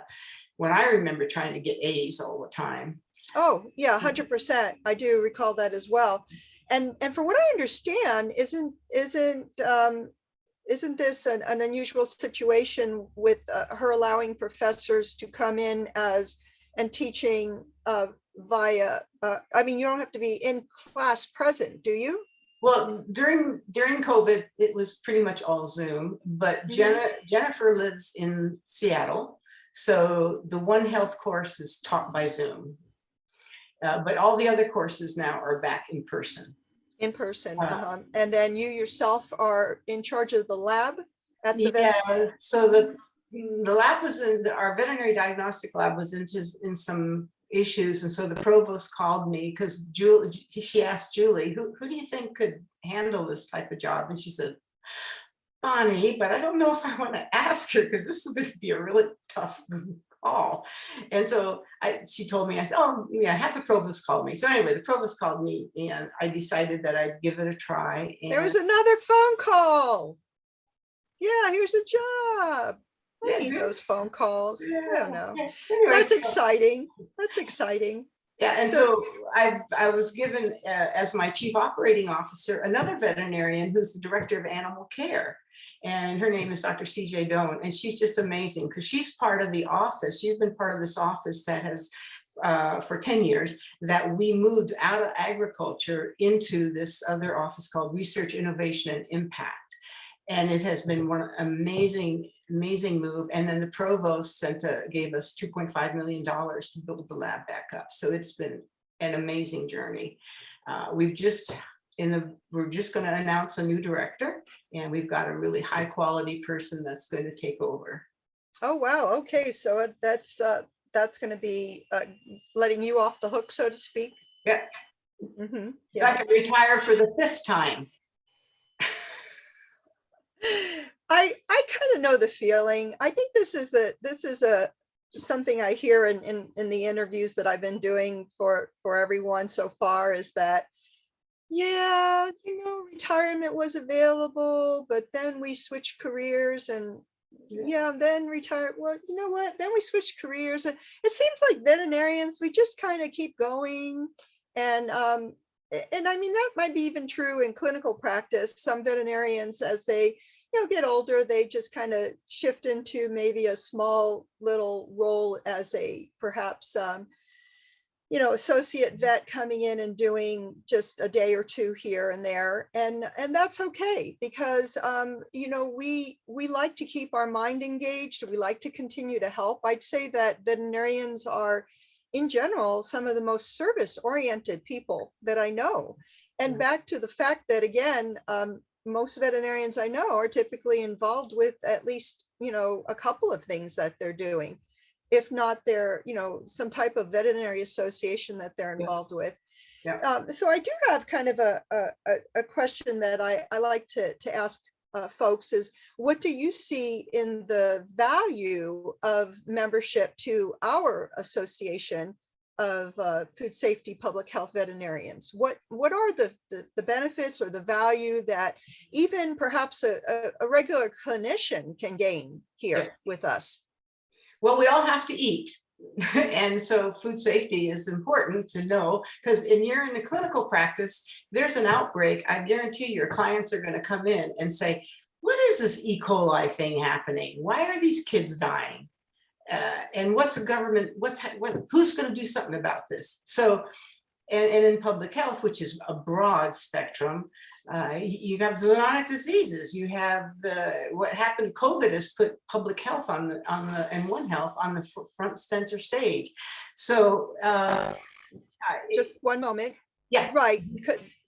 When I remember trying to get A's all the time. Oh yeah, 100%. I do recall that as well. And for what I understand, isn't this an unusual situation with her allowing professors to come in and teaching via? I mean, you don't have to be in class present, do you? Well, during COVID, it was pretty much all Zoom, but Jennifer lives in Seattle. So the One Health course is taught by Zoom, but all the other courses now are back in person. In person. And then you yourself are in charge of the lab at the vet school? Yeah, so the lab was our veterinary diagnostic lab was in some issues, and so the provost called me because she asked Julie, who do you think could handle this type of job? And she said, Bonnie, but I don't know if I want to ask her because this is going to be a really tough call. And so she told me, I said, oh yeah, have the provost call me. So anyway, the provost called me and I decided that I'd give it a try. And there was another phone call. Yeah, here's a job. I need those phone calls. I don't know. Anyway, That's exciting. That's exciting. Yeah, and so I was given as my chief operating officer another veterinarian who's the director of animal care, and her name is Dr. CJ Doan, and she's just amazing because she's part of the office. She's been part of this office that has for 10 years that we moved out of agriculture into this other office called Research, Innovation, and Impact. And it has been one amazing move. And then the provost gave us $2.5 million to build the lab back up. So it's been an amazing journey. We're just going to announce a new director, and we've got a really high quality person that's going to take over. Oh, wow. Okay. So that's going to be letting you off the hook, so to speak. Yeah. Mm-hmm. Yeah. I can retire for the 5th time. I kind of know the feeling. I think this is something I hear in the interviews that I've been doing for everyone so far, is that, yeah, retirement was available, but then we switched careers, and then retire. Well, you know what? Then we switched careers, and it seems like veterinarians, we just kind of keep going. And I mean, that might be even true in clinical practice. Some veterinarians, as they get older, they just kind of shift into maybe a small little role as a perhaps associate vet, coming in and doing just a day or two here and there, and that's okay, because we like to keep our mind engaged. We like to continue to help. I'd say that veterinarians are, in general, some of the most service-oriented people that I know. And back to the fact that, again, most veterinarians I know are typically involved with at least, a couple of things that they're doing, if not they're, some type of veterinary association that they're involved with. Yeah. So I do have kind of a question that I like to ask folks is, what do you see in the value of membership to our association of food safety public health veterinarians? What are the benefits or the value that even perhaps a regular clinician can gain here with us? Well, we all have to eat. And so food safety is important to know, because you're in the clinical practice, there's an outbreak. I guarantee your clients are going to come in and say, what is this E. coli thing happening? Why are these kids dying? And what's the government, who's going to do something about this? So, and in public health, which is a broad spectrum, you have zoonotic diseases. You have what happened. COVID has put public health and One Health on the front center stage. So, just one moment. Yeah. Right.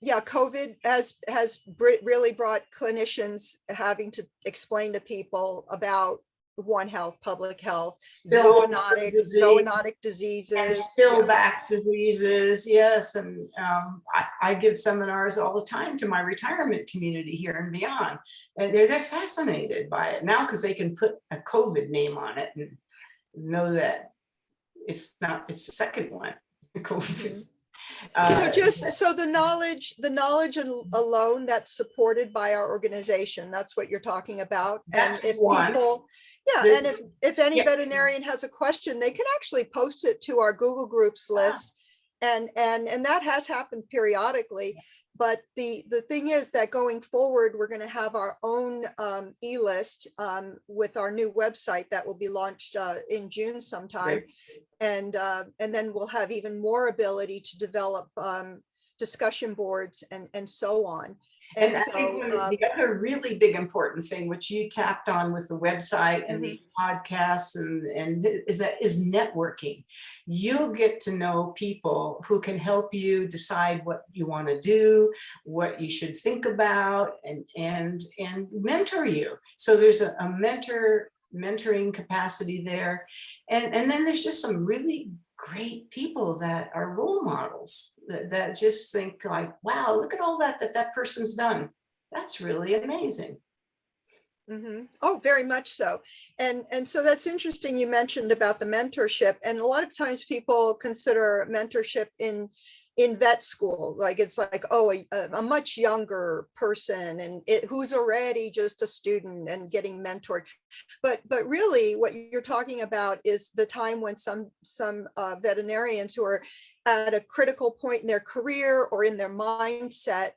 Yeah. COVID has really brought clinicians having to explain to people about One Health, public health, zoonotic diseases, spillback diseases. Yes. And I give seminars all the time to my retirement community here and beyond. And they're fascinated by it now, because they can put a COVID name on it and know that it's the second one. COVID. So the knowledge alone that's supported by our organization, that's what you're talking about. And if people, and if any veterinarian has a question, they can actually post it to our Google Groups list, and that has happened periodically. But the thing is that going forward, we're going to have our own e-list with our new website that will be launched in June sometime. And then we'll have even more ability to develop discussion boards and so on. And I so, think the other really big important thing, which you tapped on with the website and the podcasts and is networking. You'll get to know people who can help you decide what you want to do, what you should think about, and mentor you. So there's a mentoring capacity there. And then there's just some really great people that are role models that just think like, wow, look at all that person's done. That's really amazing. Oh, very much so. And so that's interesting. You mentioned about the mentorship, and a lot of times people consider mentorship in vet school, like it's like, oh, a much younger person and who's already just a student and getting mentored. But really what you're talking about is the time when some veterinarians who are at a critical point in their career or in their mindset,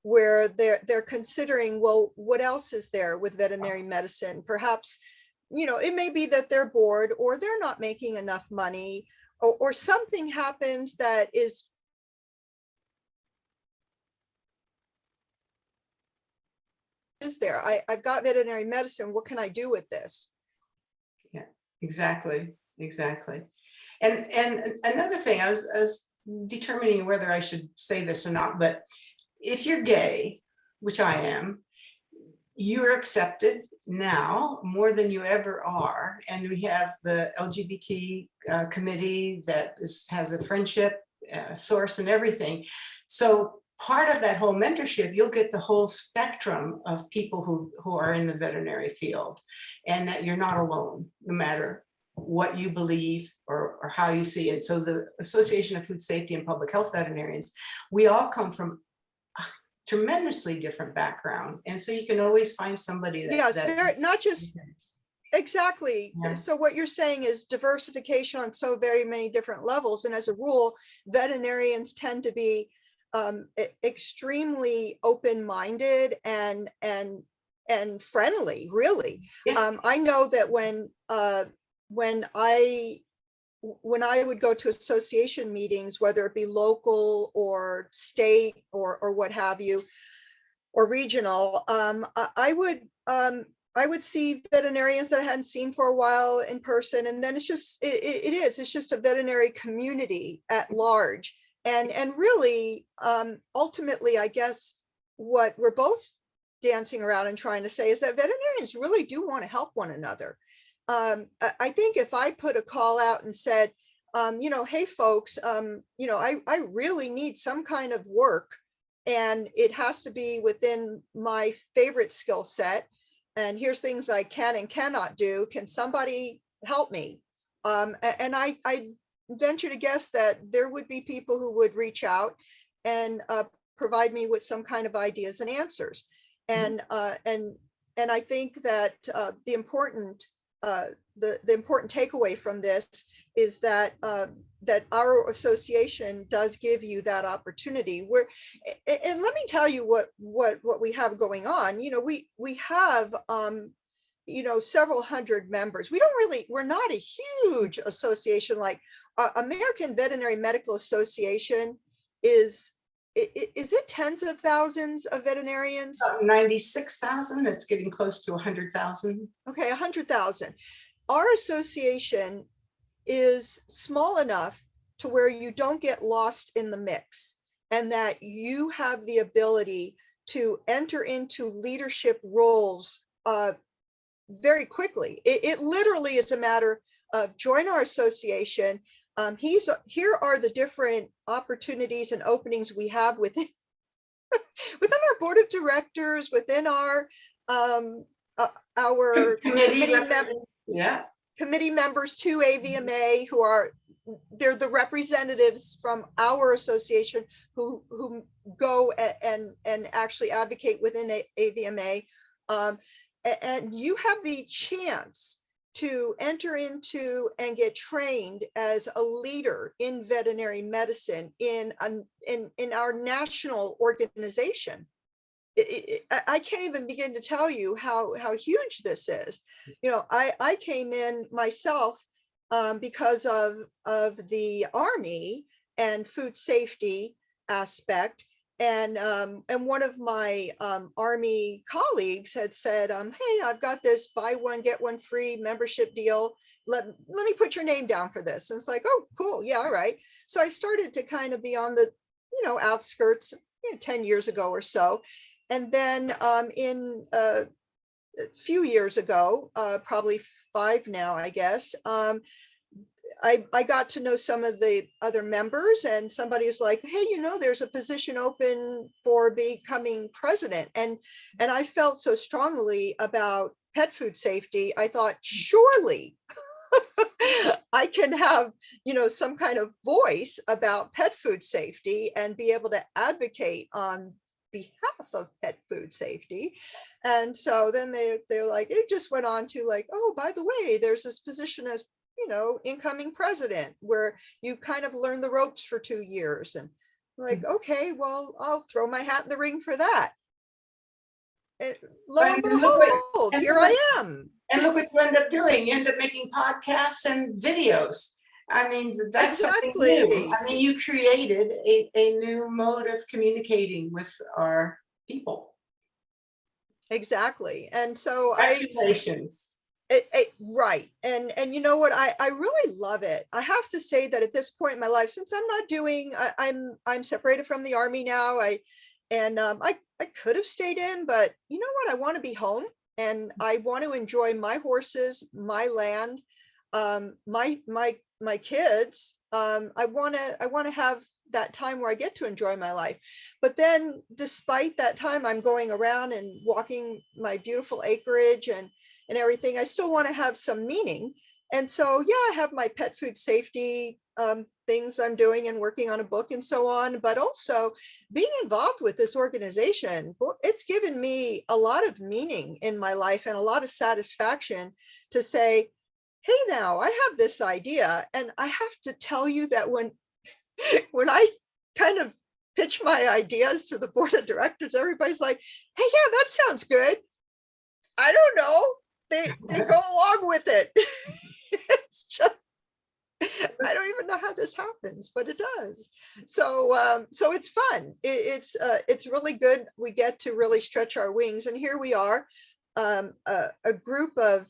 where they're considering, well, what else is there with veterinary medicine? Perhaps, it may be that they're bored or they're not making enough money, or something happens that is there. I've got veterinary medicine. What can I do with this? Yeah, exactly. And another thing, I was determining whether I should say this or not, but if you're gay, which I am, you're accepted now more than you ever are. And we have the LGBT committee that has a friendship source and everything. So part of that whole mentorship, you'll get the whole spectrum of people who are in the veterinary field, and that you're not alone, no matter what you believe or how you see it. So the Association of Food Safety and Public Health Veterinarians, we all come from a tremendously different background. And so you can always find somebody that not just exactly. Yeah. So what you're saying is diversification on so very many different levels. And as a rule, veterinarians tend to be extremely open-minded and friendly, really. Yeah. I know that when I would go to association meetings, whether it be local or state or what have you, or regional, I would see veterinarians that I hadn't seen for a while in person. And then it's just a veterinary community at large. And really, ultimately, I guess what we're both dancing around and trying to say is that veterinarians really do want to help one another. I think if I put a call out and said, hey folks, I really need some kind of work, and it has to be within my favorite skill set, and here's things I can and cannot do. Can somebody help me? And I venture to guess that there would be people who would reach out and provide me with some kind of ideas and answers. And I think that the important takeaway from this is that that our association does give you that opportunity. And let me tell you what we have going on. We have several hundred members. We're not a huge association. Like American Veterinary Medical Association is it tens of thousands of veterinarians? 96,000. It's getting close to 100,000. Okay, 100,000. Our association is small enough to where you don't get lost in the mix, and that you have the ability to enter into leadership roles very quickly. It literally is a matter of join our association. Here are the different opportunities and openings we have within our board of directors, within our committee members to AVMA, they're the representatives from our association who go and actually advocate within AVMA. And you have the chance to enter into and get trained as a leader in veterinary medicine in our national organization. I can't even begin to tell you how huge this is. I came in myself because of the Army and food safety aspect. And one of my Army colleagues had said, hey, I've got this buy one, get one free membership deal. Let me put your name down for this. And it's like, oh, cool. Yeah, all right. So I started to kind of be on the, outskirts, 10 years ago or so. And then in a few years ago, probably 5 now, I guess, I got to know some of the other members, and somebody was like, hey, there's a position open for becoming president. And I felt so strongly about pet food safety. I thought, surely I can have, some kind of voice about pet food safety and be able to advocate on behalf of pet food safety. And so then they're like, it just went on to like, oh, by the way, there's this position as incoming president, where you kind of learn the ropes for 2 years. And like, okay, well, I'll throw my hat in the ring for that. And lo and behold, here I am. And look what you end up doing. You end up making podcasts and videos. I mean, that's something new. I mean, you created a new mode of communicating with our people. Exactly. And so Congratulations. Right. And you know what, I really love it. I have to say that at this point in my life, since I'm not doing, I'm separated from the Army now. I could have stayed in, but you know what, I want to be home, and I want to enjoy my horses, my land, my kids. I want to have that time where I get to enjoy my life. But then despite that time, I'm going around and walking my beautiful acreage and everything, I still want to have some meaning. And so, yeah, I have my pet food safety things I'm doing and working on a book and so on, but also being involved with this organization, it's given me a lot of meaning in my life and a lot of satisfaction to say, hey, now I have this idea. And I have to tell you that when I kind of pitch my ideas to the board of directors, everybody's like, hey, yeah, that sounds good. I don't know. They go along with it. It's just, I don't even know how this happens, but it does. So so it's fun. It's really good. We get to really stretch our wings, and here we are, a group of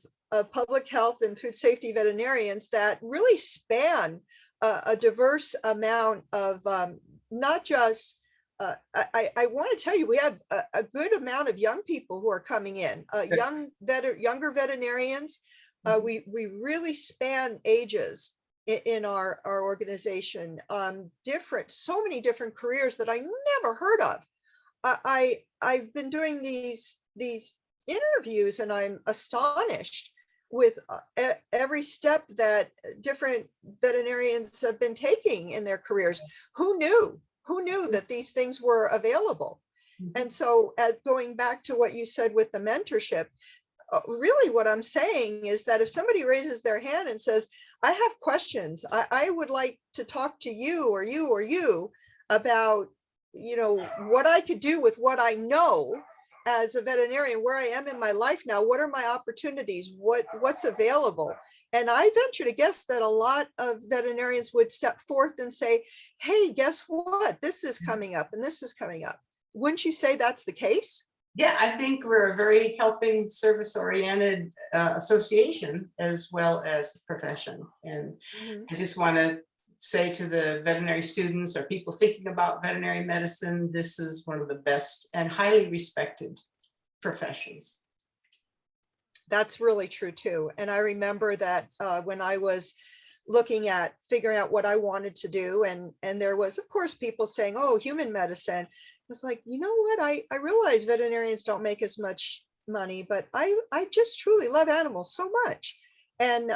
public health and food safety veterinarians that really span a diverse amount of not just. I want to tell you, we have a good amount of young people who are coming in, younger veterinarians. We really span ages in our organization, so many different careers that I never heard of. I've been doing these interviews, and I'm astonished with every step that different veterinarians have been taking in their careers. Who knew that these things were available? And so going back to what you said with the mentorship, really what I'm saying is that if somebody raises their hand and says, I have questions, I would like to talk to you or you about, what I could do with what I know as a veterinarian, where I am in my life now, what are my opportunities, what's available? And I venture to guess that a lot of veterinarians would step forth and say, hey, guess what? This is coming up and this is coming up. Wouldn't you say that's the case? Yeah, I think we're a very helping, service-oriented association as well as profession. And I just want to say to the veterinary students or people thinking about veterinary medicine, this is one of the best and highly respected professions. That's really true too. And I remember that when I was looking at figuring out what I wanted to do, and there was, of course, people saying, oh, human medicine. It's like, you know what, I realize veterinarians don't make as much money, but I just truly love animals so much. And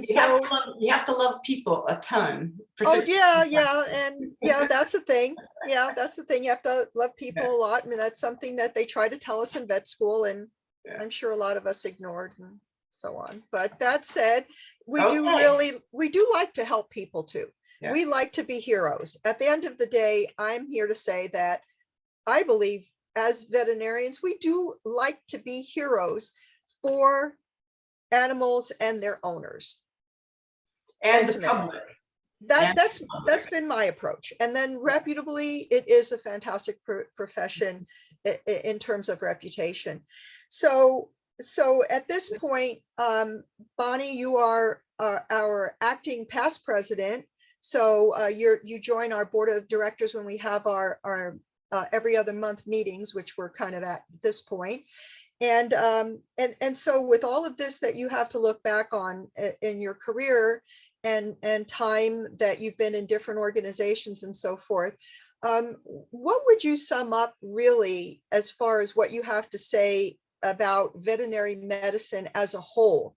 so you have to love people a ton. Oh yeah, and yeah, that's the thing. Yeah, that's the thing. You have to love people a lot. I mean, that's something that they try to tell us in vet school, and I'm sure a lot of us ignored and so on. But that said, we do like to help people too. Yeah. We like to be heroes. At the end of the day, I'm here to say that I believe as veterinarians, we do like to be heroes for animals and their owners. And the public. And That's been my approach. And then reputably, it is a fantastic profession in terms of reputation. So at this point, Bonnie, you are our acting past president. So you join our board of directors when we have our every other month meetings, which we're kind of at this point. And so with all of this that you have to look back on in your career and time that you've been in different organizations and so forth, what would you sum up really as far as what you have to say about veterinary medicine as a whole?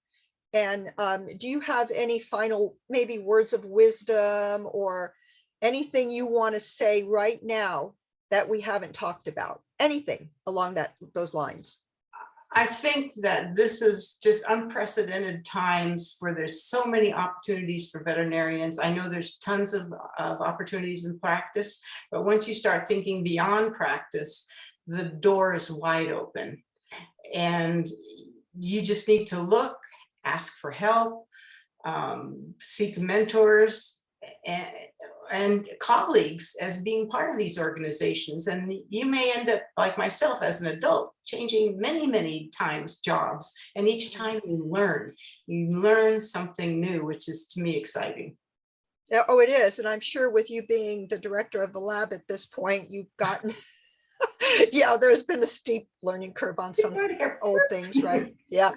And do you have any final maybe words of wisdom or anything you want to say right now that we haven't talked about? Anything along those lines? I think that this is just unprecedented times where there's so many opportunities for veterinarians. I know there's tons of opportunities in practice, but once you start thinking beyond practice, the door is wide open. And you just need to look, ask for help, seek mentors and colleagues as being part of these organizations. And you may end up, like myself as an adult, changing many times jobs. And each time you learn something new, which is to me exciting. Oh, it is. And I'm sure with you being the director of the lab at this point, you've gotten, yeah, there's been a steep learning curve on some old things, right? Yeah.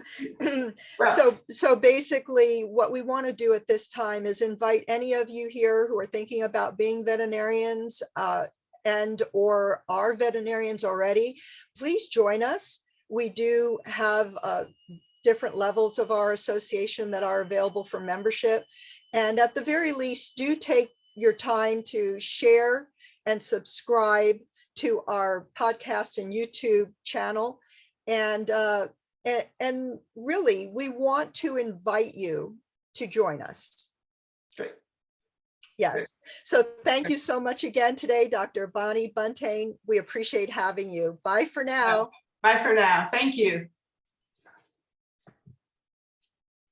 So basically what we want to do at this time is invite any of you here who are thinking about being veterinarians and or are veterinarians already, please join us. We do have different levels of our association that are available for membership. And at the very least, do take your time to share and subscribe to our podcast and YouTube channel. And really, we want to invite you to join us. Great. Yes. Great. So thank you so much again today, Dr. Bonnie Buntain. We appreciate having you. Bye for now. Bye for now. Thank you.